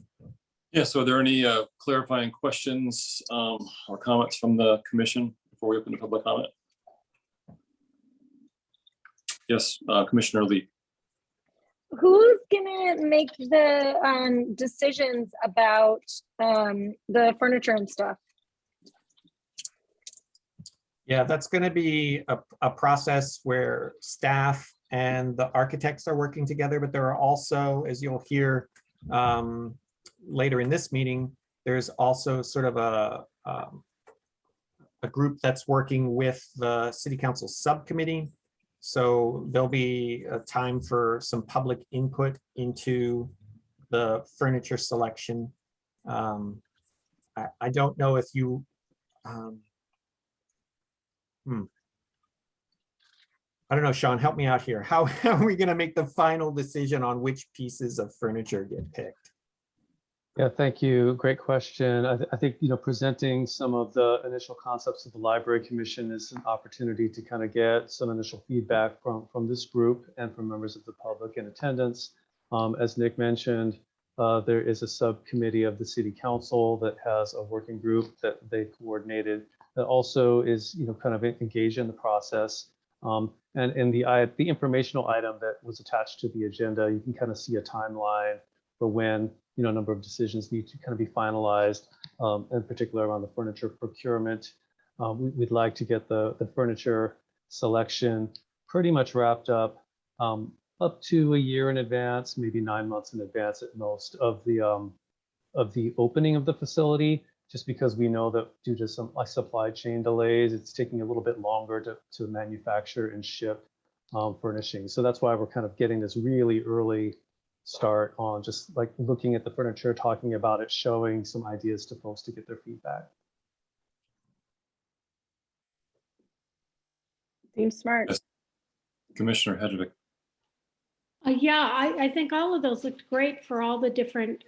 Yeah, so are there any clarifying questions or comments from the commission before we open to public comment? Yes, Commissioner Lee. Who's gonna make the decisions about the furniture and stuff? Yeah, that's going to be a process where staff and the architects are working together, but there are also, as you'll hear later in this meeting, there's also sort of a group that's working with the City Council subcommittee. So there'll be a time for some public input into the furniture selection. I don't know if you, I don't know, Sean, help me out here. How are we going to make the final decision on which pieces of furniture get picked? Yeah, thank you. Great question. I think, presenting some of the initial concepts of the Library Commission is an opportunity to kind of get some initial feedback from this group and from members of the public in attendance. As Nick mentioned, there is a subcommittee of the City Council that has a working group that they coordinated that also is, kind of engaged in the process. And in the informational item that was attached to the agenda, you can kind of see a timeline for when a number of decisions need to kind of be finalized, in particular around the furniture procurement. We'd like to get the furniture selection pretty much wrapped up to a year in advance, maybe 9 months in advance at most of the opening of the facility, just because we know that due to some supply chain delays, it's taking a little bit longer to manufacture and ship furnishings. So that's why we're kind of getting this really early start on just like looking at the furniture, talking about it, showing some ideas to folks to get their feedback. Seems smart. Yes. Commissioner Hedrick. Yeah, I think all of those looked great for all the different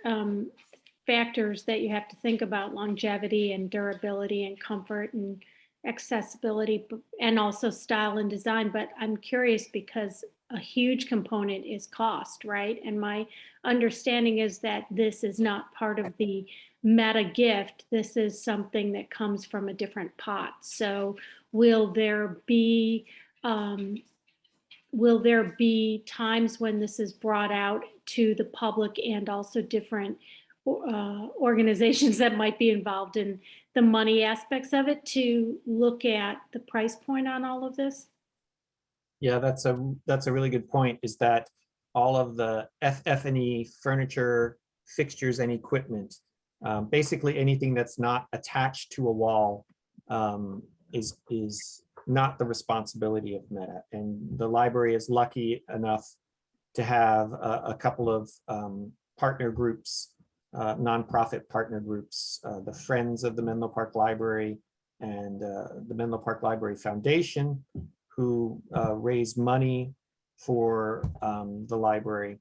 factors that you have to think about: longevity and durability and comfort and accessibility, and also style and design. But I'm curious because a huge component is cost, right? And my understanding is that this is not part of the meta gift. This is something that comes from a different pot. So will there be times when this is brought out to the public and also different organizations that might be involved in the money aspects of it to look at the price point on all of this? Yeah, that's a really good point, is that all of the FF&E furniture, fixtures and equipment, basically anything that's not attached to a wall is not the responsibility of Meta. And the library is lucky enough to have a couple of partner groups, nonprofit partner groups, the Friends of the Menlo Park Library and the Menlo Park Library Foundation, who raise money for the library.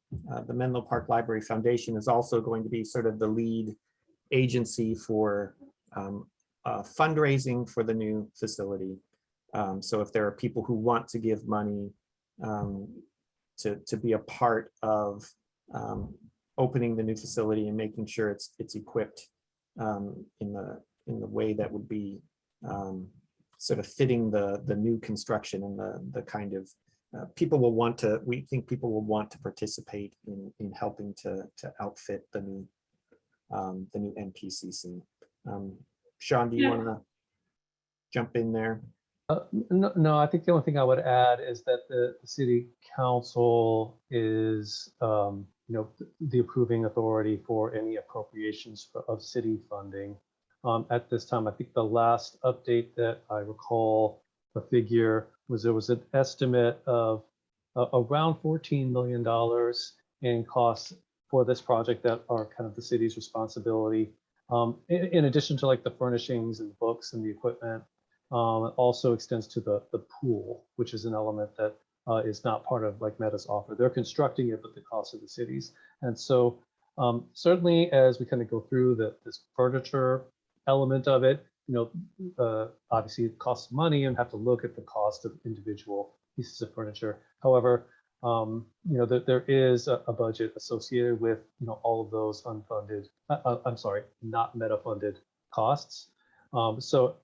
The Menlo Park Library Foundation is also going to be sort of the lead agency for fundraising for the new facility. So if there are people who want to give money to be a part of opening the new facility and making sure it's equipped in the way that would be sort of fitting the new construction and the kind of people will want to, we think people will want to participate in helping to outfit the new NPCC. Sean, do you want to jump in there? No, I think the only thing I would add is that the city council is, the approving authority for any appropriations of city funding. At this time, I think the last update that I recall, the figure was there was an estimate of around $14 million in costs for this project that are kind of the city's responsibility. In addition to like the furnishings and the books and the equipment, it also extends to the pool, which is an element that is not part of like Meta's offer. They're constructing it, but the cost of the cities. And so certainly as we kind of go through this furniture element of it, obviously it costs money and have to look at the cost of individual pieces of furniture. However, there is a budget associated with, all of those unfunded, not Meta funded costs. So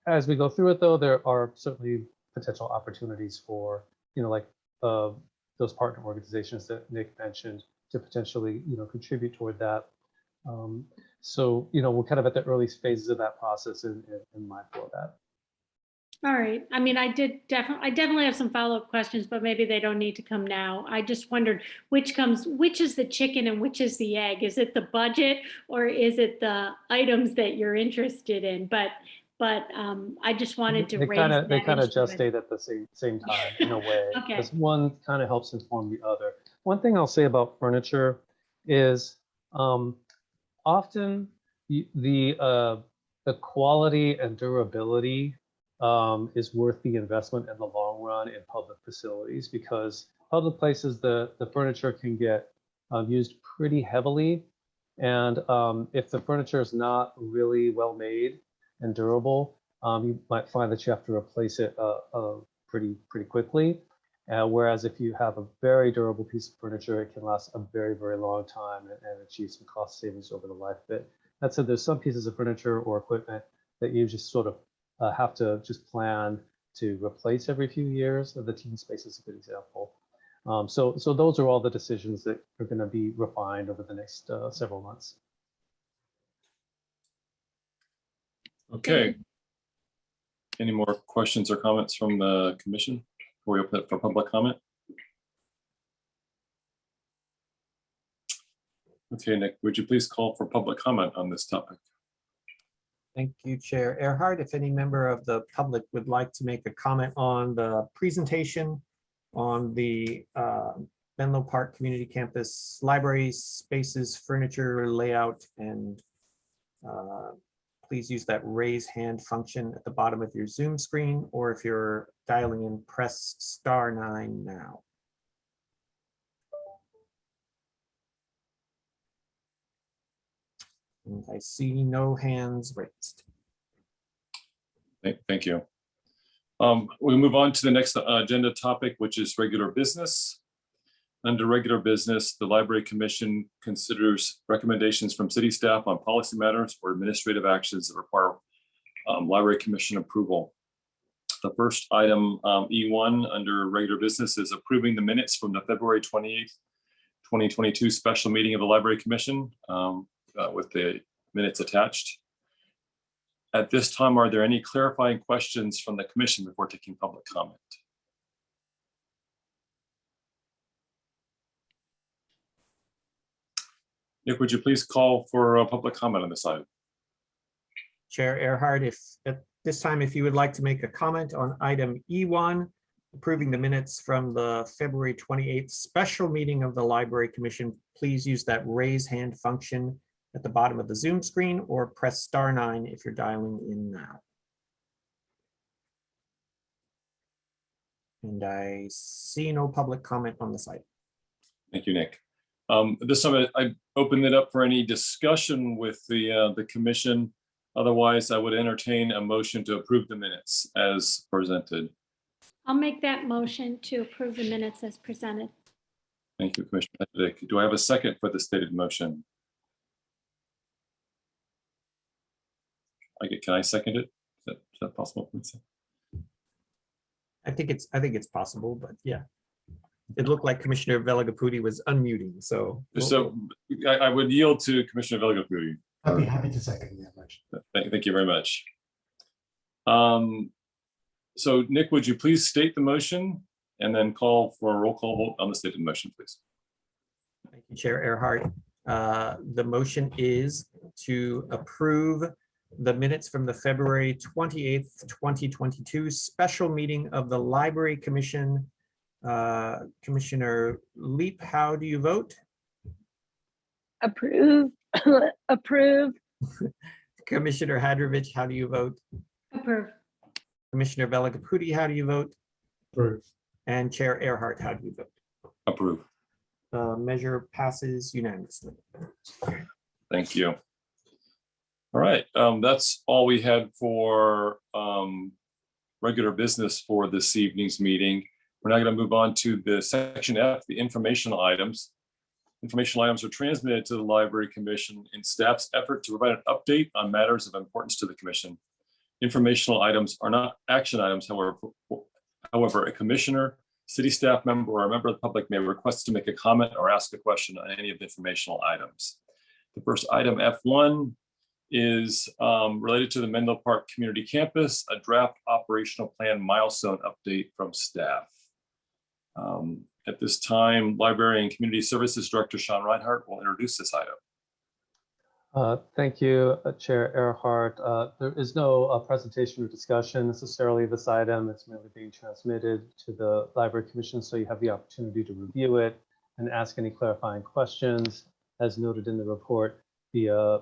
as we go through it though, there are certainly potential opportunities for, those partner organizations that Nick mentioned to potentially, contribute toward that. So, we're kind of at the early phases of that process and mindful of that. All right. I mean, I definitely have some follow-up questions, but maybe they don't need to come now. I just wondered which is the chicken and which is the egg? Is it the budget or is it the items that you're interested in? But I just wanted to raise that They kind of issue. just stayed at the same time in a way, Okay. because one kind of helps inform the other. One thing I'll say about furniture is often the quality and durability is worth the investment in the long run in public facilities, because public places, the furniture can get used pretty heavily. And if the furniture is not really well made and durable, you might find that you have to replace it pretty quickly. Whereas if you have a very durable piece of furniture, it can last a very, very long time and achieve some cost savings over the life of it. That said, there's some pieces of furniture or equipment that you just sort of have to just plan to replace every few years. The teen space is a good example. So those are all the decisions that are going to be refined over the next several months. Okay. Any more questions or comments from the commission before we open it for public comment? Okay, Nick, would you please call for public comment on this topic? Thank you, Chair Earhart. If any member of the public would like to make a comment on the presentation on the Menlo Park Community Campus library spaces, furniture layout, and please use that raise hand function at the bottom of your Zoom screen, or if you're dialing in, press *9 now. And I see no hands raised. Thank you. We move on to the next agenda topic, which is regular business. Under regular business, the Library Commission considers recommendations from city staff on policy matters or administrative actions that require Library Commission approval. The first item, E1, under regular business, is approving the minutes from the February 28th, 2022 special meeting of the Library Commission with the minutes attached. At this time, are there any clarifying questions from the commission before taking public comment? Nick, would you please call for a public comment on this item? Chair Earhart, if This time, if you would like to make a comment on item E1, approving the minutes from the February 28th special meeting of the Library Commission, please use that raise hand function at the bottom of the Zoom screen or press *9 if you're dialing in now. And I see no public comment on the site. Thank you, Nick. This time I open it up for any discussion with the commission. Otherwise, I would entertain a motion to approve the minutes as presented. I'll make that motion to approve the minutes as presented. Thank you, Commissioner Benedict. Do I have a second for the stated motion? Can I second it? Is that possible? I think it's possible, but yeah. It looked like Commissioner Velagapudi was unmuting, so. So I would yield to Commissioner Velagapudi. I'd be happy to second that motion. Thank you very much. So Nick, would you please state the motion and then call for a roll call vote on the stated motion, please? Thank you, Chair Earhart. The motion is to approve the minutes from the February 28th, 2022 special meeting of the Library Commission. Commissioner Leap, how do you vote? Approve. Approve. Commissioner Hadrovich, how do you vote? Approve. Commissioner Velagapudi, how do you vote? Approve. And Chair Earhart, how do you vote? Approve. Measure passes unanimously. Thank you. All right, that's all we had for regular business for this evening's meeting. We're now going to move on to the section F, the informational items. Informational items are transmitted to the Library Commission in staff's effort to provide an update on matters of importance to the Commission. Informational items are not action items, however, a commissioner, city staff member, or a member of the public may request to make a comment or ask a question on any of the informational items. The first item, F1, is related to the Menlo Park Community Campus, a draft operational plan milestone update from staff. At this time, Library and Community Services Director Sean Reinhardt will introduce this item. Thank you, Chair Earhart. There is no presentation or discussion necessarily of this item. It's merely being transmitted to the Library Commission, so you have the opportunity to review it and ask any clarifying questions. As noted in the report, the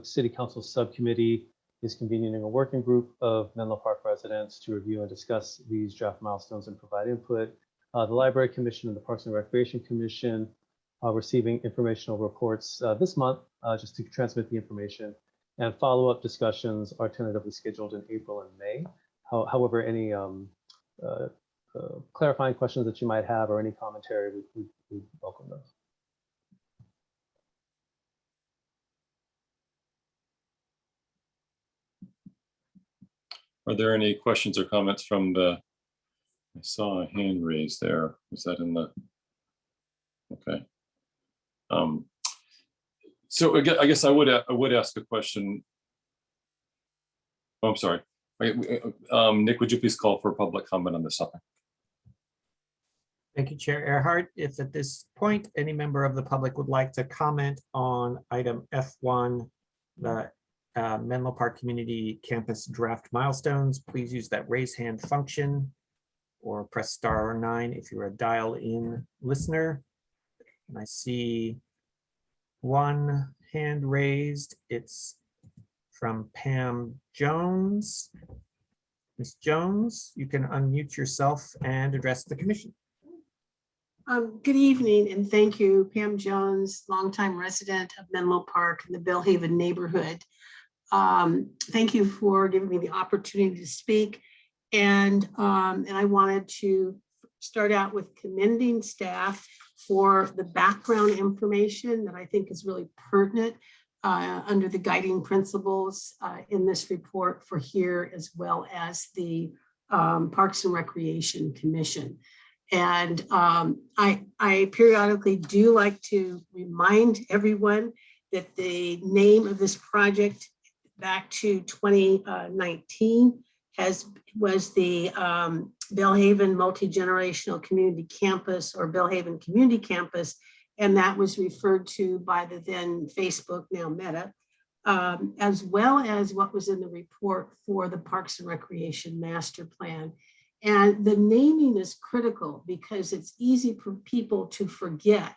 City Council Subcommittee is convening a working group of Menlo Park residents to review and discuss these draft milestones and provide input. The Library Commission and the Parks and Recreation Commission are receiving informational reports this month just to transmit the information, and follow-up discussions are tentatively scheduled in April and May. However, any clarifying questions that you might have or any commentary, we welcome those. Are there any questions or comments from the, I saw a hand raised there. Was that in the, okay. So I guess I would ask a question. Oh, I'm sorry. Nick, would you please call for public comment on this topic? Thank you, Chair Earhart. If at this point, any member of the public would like to comment on item F1, the Menlo Park Community Campus draft milestones, please use that raise hand function or press *9 if you're a dial-in listener. And I see one hand raised. It's from Pam Jones. Ms. Jones, you can unmute yourself and address the commission. Good evening, and thank you, Pam Jones, longtime resident of Menlo Park in the Bellhaven neighborhood. Thank you for giving me the opportunity to speak. And I wanted to start out with commending staff for the background information that I think is really pertinent under the guiding principles in this report for here, as well as the Parks and Recreation Commission. And I periodically do like to remind everyone that the name of this project back to 2019 was the Bellhaven Multi-Generational Community Campus, or Bellhaven Community Campus, and that was referred to by the then Facebook, now Meta, as well as what was in the report for the Parks and Recreation Master Plan. And the naming is critical because it's easy for people to forget,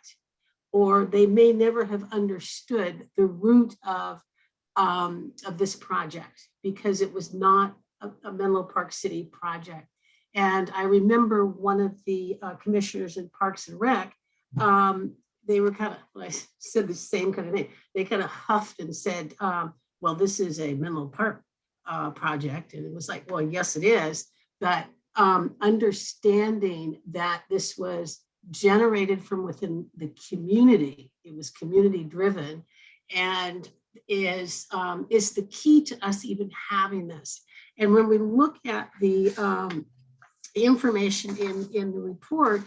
or they may never have understood the root of this project because it was not a Menlo Park City project. And I remember one of the commissioners in Parks and Rec, they were kind of, I said the same kind of thing. They kind of huffed and said, well, this is a Menlo Park project. And it was like, well, yes, it is. But understanding that this was generated from within the community, it was community driven, and is the key to us even having this. And when we look at the information in the report,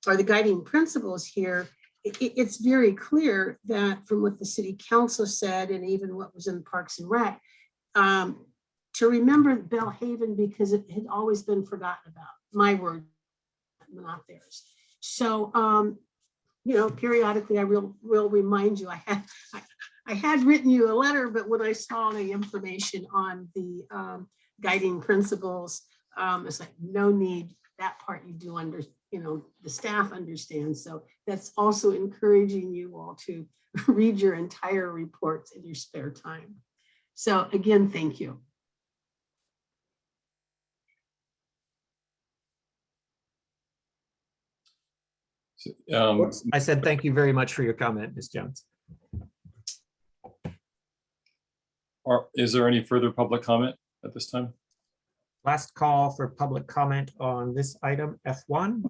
or the guiding principles here, it's very clear that from what the city council said, and even what was in Parks and Rec, to remember Bellhaven because it had always been forgotten about. My word, not theirs. So, you know, periodically I will remind you. I had written you a letter, but when I saw the information on the guiding principles, it's like no need. That part you do the staff understands. So that's also encouraging you all to read your entire reports in your spare time. So again, thank you. I said thank you very much for your comment, Ms. Jones. Is there any further public comment at this time? Last call for public comment on this item, F1.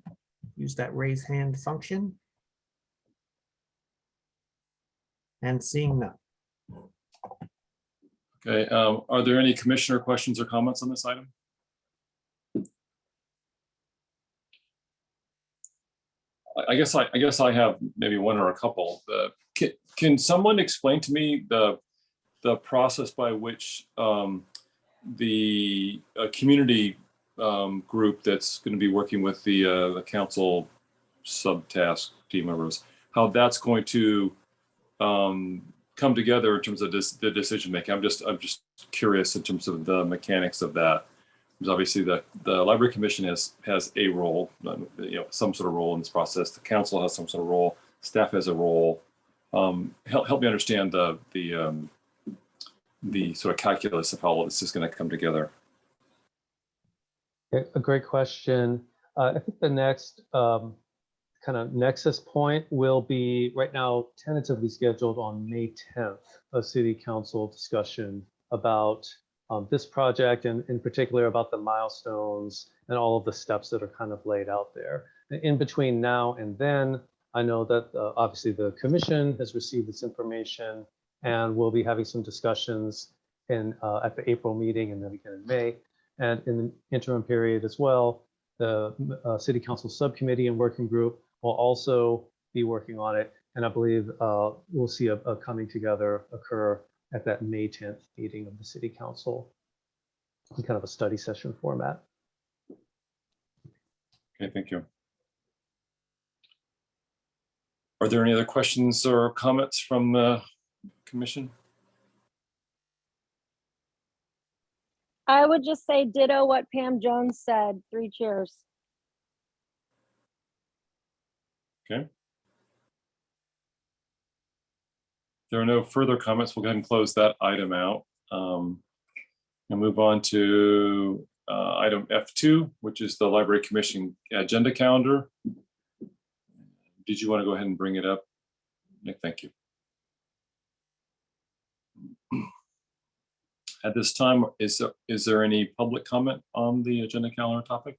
Use that raise hand function. And seeing none. Okay, are there any commissioner questions or comments on this item? I guess I have maybe one or a couple. Can someone explain to me the process by which the community group that's going to be working with the council subtask team members, how that's going to come together in terms of the decision making? I'm just curious in terms of the mechanics of that. Because obviously the Library Commission has a role, some sort of role in this process. The council has some sort of role. Staff has a role. Help me understand the sort of calculus of how all this is going to come together. Okay, a great question. I think the next kind of nexus point will be right now tentatively scheduled on May 10th, a city council discussion about this project, and in particular about the milestones and all of the steps that are kind of laid out there. In between now and then, I know that obviously the commission has received this information, and we'll be having some discussions at the April meeting and then again in May. And in the interim period as well, the city council subcommittee and working group will also be working on it. And I believe we'll see a coming together occur at that May 10th meeting of the city council in kind of a study session format. Okay, thank you. Are there any other questions or comments from the commission? I would just say ditto what Pam Jones said. 3 cheers. Okay. If there are no further comments, we'll go ahead and close that item out. And move on to item F2, which is the Library Commission agenda calendar. Did you want to go ahead and bring it up, Nick? Thank you. At this time, is there any public comment on the agenda calendar topic?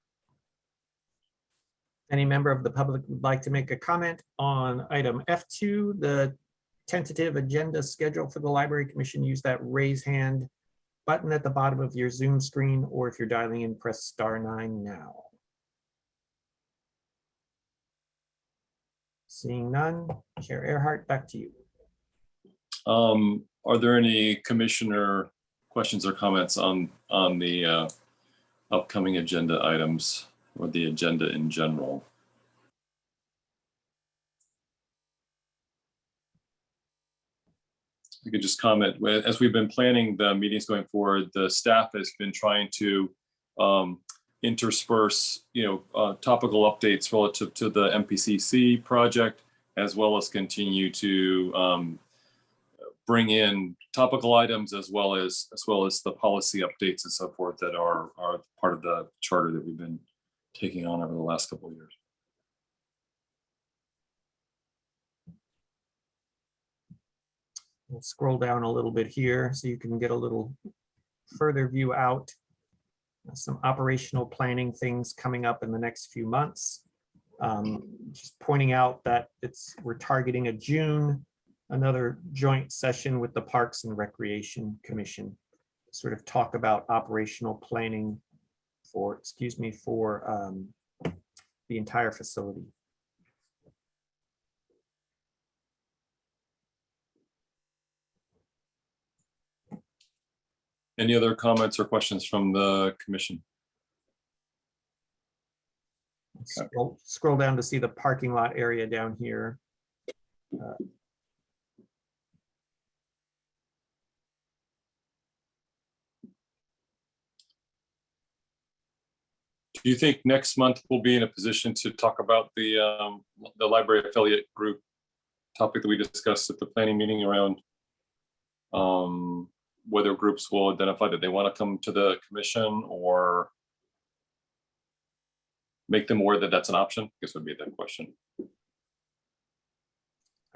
Any member of the public would like to make a comment on item F2, the tentative agenda schedule for the Library Commission? Use that raise hand button at the bottom of your Zoom screen, or if you're dialing in, press *9 now. Seeing none, Chair Earhart, back to you. Are there any commissioner questions or comments on the upcoming agenda items or the agenda in general? I could just comment, as we've been planning the meetings going forward, the staff has been trying to intersperse, topical updates relative to the MPCC project, as well as continue to bring in topical items as well as the policy updates and so forth that are part of the charter that we've been taking on over the last couple of years. We'll scroll down a little bit here so you can get a little further view out. Some operational planning things coming up in the next few months. Just pointing out that we're targeting a June, another joint session with the Parks and Recreation Commission, sort of talk about operational planning for the entire facility. Any other comments or questions from the commission? Okay. Scroll down to see the parking lot area down here. Do you think next month we'll be in a position to talk about the library affiliate group topic that we discussed at the planning meeting around whether groups will identify that they want to come to the commission or make them aware that that's an option? I guess would be that question.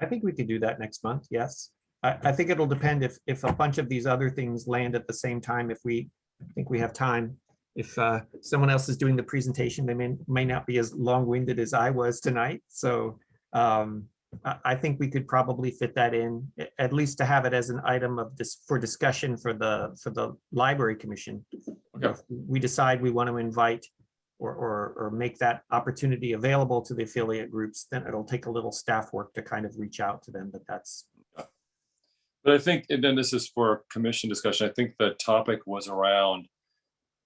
I think we could do that next month, yes. I think it'll depend if a bunch of these other things land at the same time, if we think we have time. If someone else is doing the presentation, they may not be as long-winded as I was tonight. So I think we could probably fit that in, at least to have it as an item of for discussion for the library commission. Okay. If we decide we want to invite or make that opportunity available to the affiliate groups, then it'll take a little staff work to kind of reach out to them, but that's. But I think, and then this is for commission discussion, I think the topic was around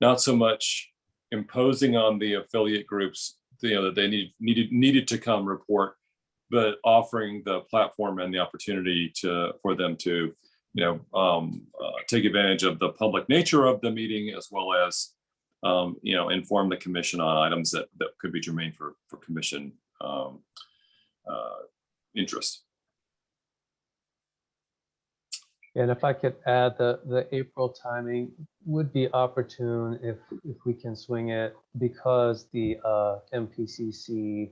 not so much imposing on the affiliate groups, that they needed to come report, but offering the platform and the opportunity for them to, take advantage of the public nature of the meeting, as well as, inform the commission on items that could be germane for commission interest. And if I could add, the April timing would be opportune if we can swing it, because the MPCC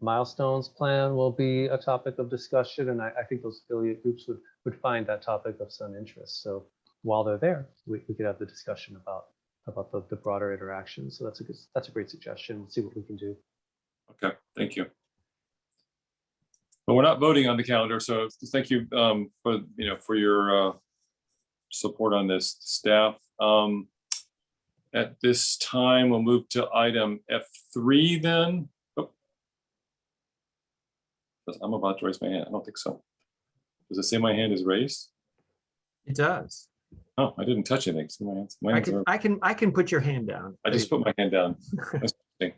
milestones plan will be a topic of discussion, and I think those affiliate groups would find that topic of some interest. So while they're there, we could have the discussion about the broader interaction. So that's a great suggestion. We'll see what we can do. Okay, thank you. But we're not voting on the calendar, so thank you for your support on this, staff. At this time, we'll move to item F3 then. Oh. I'm about to raise my hand. I don't think so. Does it say my hand is raised? It does. Oh, I didn't touch anything. See my hands are... I can put your hand down. I just put my hand down. That's interesting.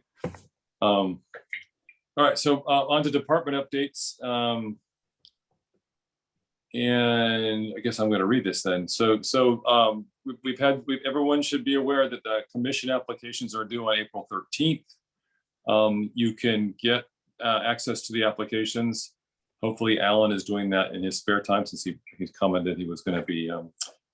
All right, so on to department updates. And I guess I'm going to read this then. So everyone should be aware that the commission applications are due on April 13th. You can get access to the applications. Hopefully Alan is doing that in his spare time, since he's commented he was going to be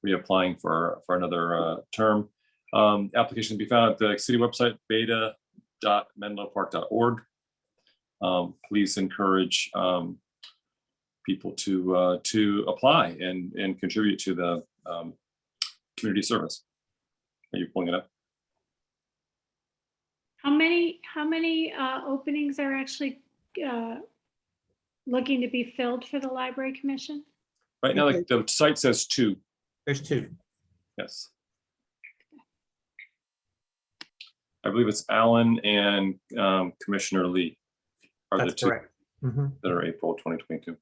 reapplying for another term. Application can be found at the city website, beta.menlopark.org. Please encourage people to apply and contribute to the community service. Are you pulling it up? How many openings are actually looking to be filled for the library commission? Right now, the site says 2. There's 2. Yes. I believe it's Alan and Commissioner Lee are That's the 2 correct. Mm-hmm. that are April 2022.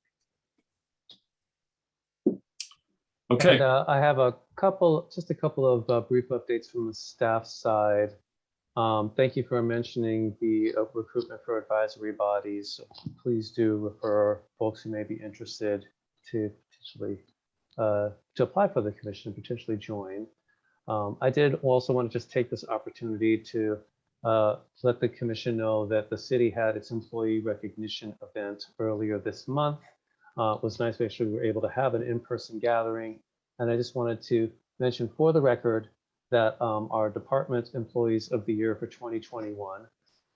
Okay. And, I have just a couple of brief updates from the staff side. Thank you for mentioning the recruitment for advisory bodies. Please do refer folks who may be interested to potentially to apply for the commission and potentially join. I did also want to just take this opportunity to let the commission know that the city had its employee recognition event earlier this month. It was nice to make sure we were able to have an in-person gathering. And I just wanted to mention for the record that our department employees of the year for 2021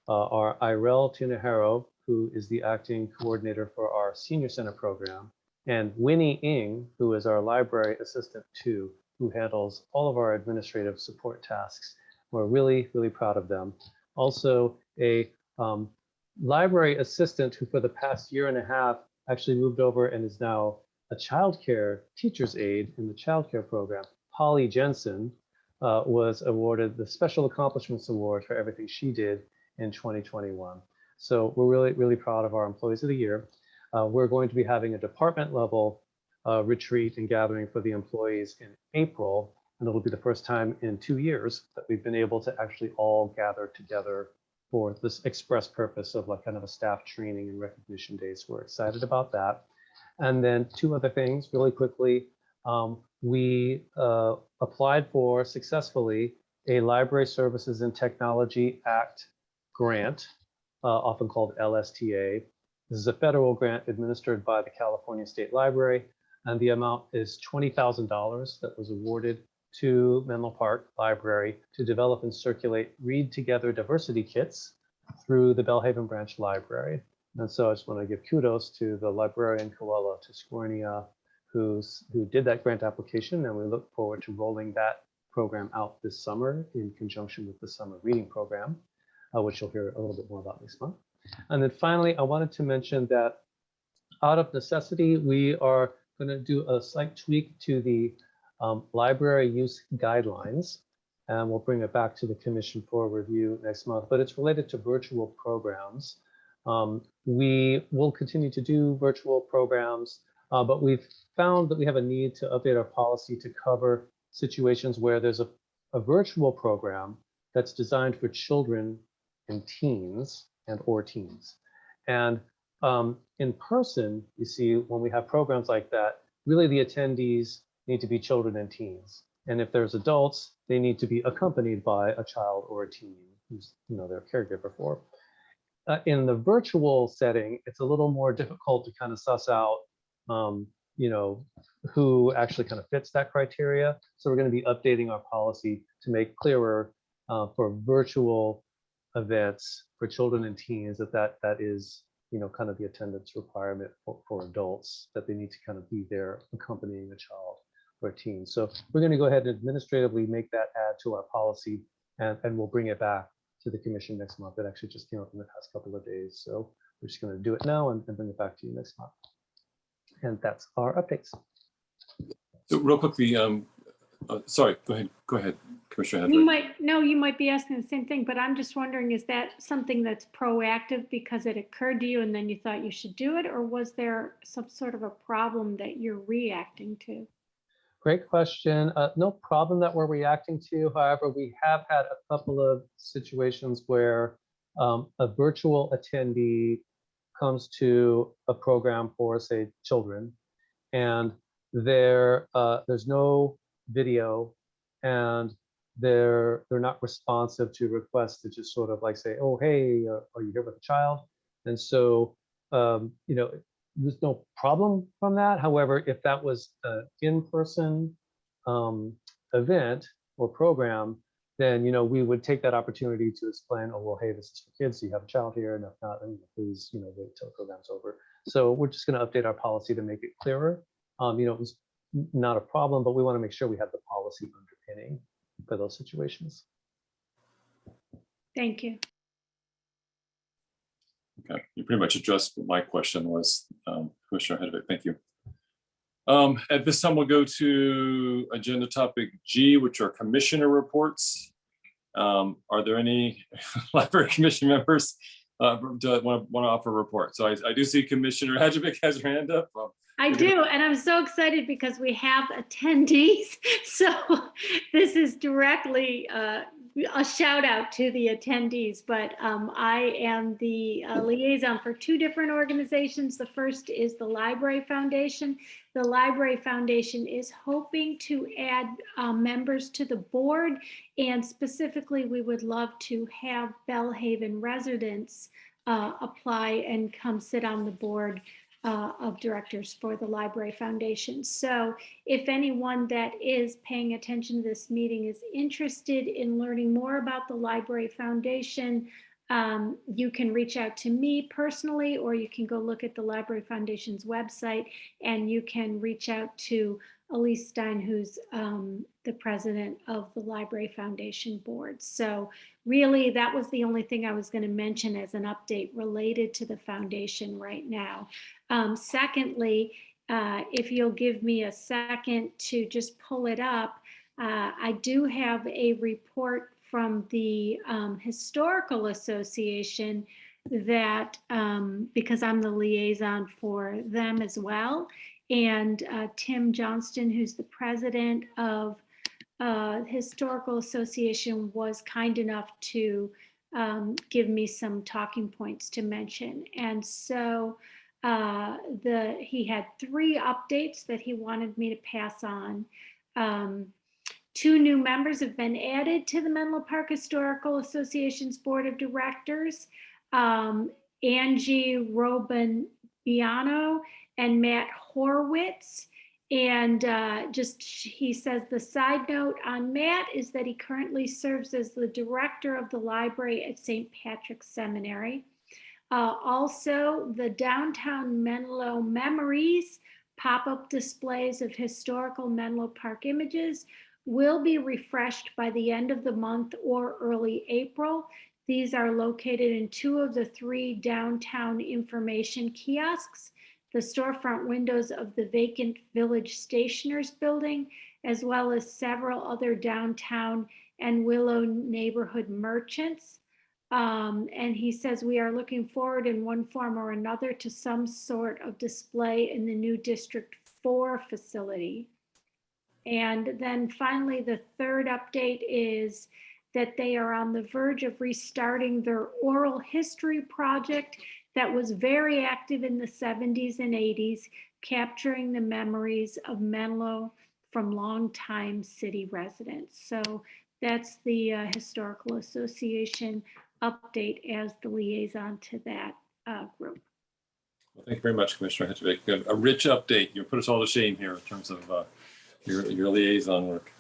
are Irel Tunaharo, who is the acting coordinator for our senior center program, and Winnie Ng, who is our library assistant 2, who handles all of our administrative support tasks. We're really, really proud of them. Also, a library assistant who for the past year and a half actually moved over and is now a childcare teacher's aide in the childcare program. Holly Jensen was awarded the Special Accomplishments Award for everything she did in 2021. So we're really, really proud of our employees of the year. We're going to be having a department level retreat and gathering for the employees in April. And it'll be the first time in 2 years that we've been able to actually all gather together for this express purpose of like kind of a staff training and recognition days. We're excited about that. And then 2 other things really quickly. We applied for successfully a Library Services and Technology Act grant, often called LSTA. This is a federal grant administered by the California State Library, and the amount is $20,000 that was awarded to Menlo Park Library to develop and circulate Read Together diversity kits through the Bellhaven Branch Library. And so I just want to give kudos to the librarian Koala Tiscornia, who did that grant application, and we look forward to rolling that program out this summer in conjunction with the summer reading program, which you'll hear a little bit more about next month. And then finally, I wanted to mention that out of necessity, we are going to do a slight tweak to the library use guidelines, and we'll bring it back to the commission for review next month, but it's related to virtual programs. We will continue to do virtual programs, but we've found that we have a need to update our policy to cover situations where there's a virtual program that's designed for children and teens or teens. And in person, you see, when we have programs like that, really the attendees need to be children and teens. And if there's adults, they need to be accompanied by a child or a teen who's their caregiver for. In the virtual setting, it's a little more difficult to kind of suss out who actually kind of fits that criteria. So we're going to be updating our policy to make clearer for virtual events for children and teens that is kind of the attendance requirement for adults, that they need to kind of be there accompanying a child or a teen. So we're going to go ahead and administratively make that add to our policy, and we'll bring it back to the commission next month. It actually just came up in the past couple of days. So we're just going to do it now and bring it back to you next month. And that's our updates. So real quickly, sorry, go ahead, Commissioner Hedrick. You might be asking the same thing, but I'm just wondering, is that something that's proactive because it occurred to you and then you thought you should do it, or was there some sort of a problem that you're reacting to? Great question. No problem that we're reacting to. However, we have had a couple of situations where a virtual attendee comes to a program for, say, children, and there's no video, and they're not responsive to requests to just sort of like say, oh, hey, are you here with a child? And so, there's no problem from that. However, if that was an in-person event or program, then we would take that opportunity to explain, oh, well, hey, this is for kids, so you have a child here, and if not, then please, wait till the program's over. So we're just going to update our policy to make it clearer. It was not a problem, but we want to make sure we have the policy underpinning for those situations. Thank you. Okay, you pretty much addressed what my question was, Commissioner Hedrick. Thank you. At this time, we'll go to agenda topic G, which are commissioner reports. Are there any library commission members want to offer a report? So I do see Commissioner Hedrick has her hand up. I do, and I'm so excited because we have attendees. So this is directly a shout out to the attendees, but I am the liaison for two different organizations. The first is the Library Foundation. The Library Foundation is hoping to add members to the board, and specifically, we would love to have Bellhaven residents apply and come sit on the board of directors for the Library Foundation. So if anyone that is paying attention to this meeting is interested in learning more about the Library Foundation, you can reach out to me personally, or you can go look at the Library Foundation's website, and you can reach out to Elise Stein, who's the president of the Library Foundation board. So really, that was the only thing I was going to mention as an update related to the foundation right now. Secondly, if you'll give me a second to just pull it up, I do have a report from the Historical Association that, because I'm the liaison for them as well, and Tim Johnston, who's the president of Historical Association, was kind enough to give me some talking points to mention. And so he had 3 updates that he wanted me to pass on. 2 new members have been added to the Menlo Park Historical Association's board of directors. Angie Robin-Biano and Matt Horwitz. And he says the side note on Matt is that he currently serves as the director of the library at St. Patrick's Seminary. Also, the Downtown Menlo Memories pop-up displays of historical Menlo Park images will be refreshed by the end of the month or early April. These are located in 2 of the 3 downtown information kiosks, the storefront windows of the vacant Village Stationers building, as well as several other downtown and Willow neighborhood merchants. And he says we are looking forward in one form or another to some sort of display in the new District 4 facility. And then finally, the third update is that they are on the verge of restarting their oral history project that was very active in the 70s and 80s, capturing the memories of Menlo from longtime city residents. So that's the Historical Association update as the liaison to that group. Well, thank you very much, Commissioner Hetchevik. A rich update. You put us all to shame here in terms of your liaison work.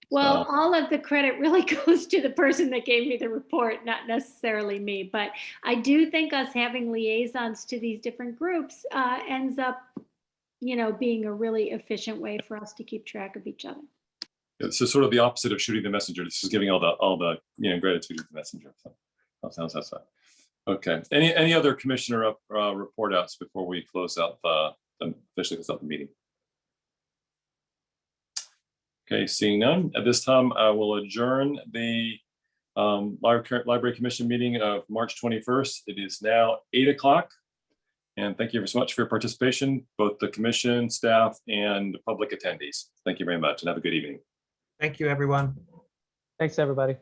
Well, all of the credit really goes to the person that gave me the report, not necessarily me. But I do think us having liaisons to these different groups ends up, being a really efficient way for us to keep track of each other. This is sort of the opposite of shooting the messenger. This is giving all the gratitude to the messenger. So that sounds that's fine. Okay. Any other commissioner report outs before we close out officially close out the meeting? Okay, seeing none. At this time, I will adjourn the Library Commission meeting of March 21st. It is now 8 o'clock. And thank you so much for your participation, both the commission, staff, and public attendees. Thank you very much and have a good evening. Thank you, everyone. Thanks, everybody.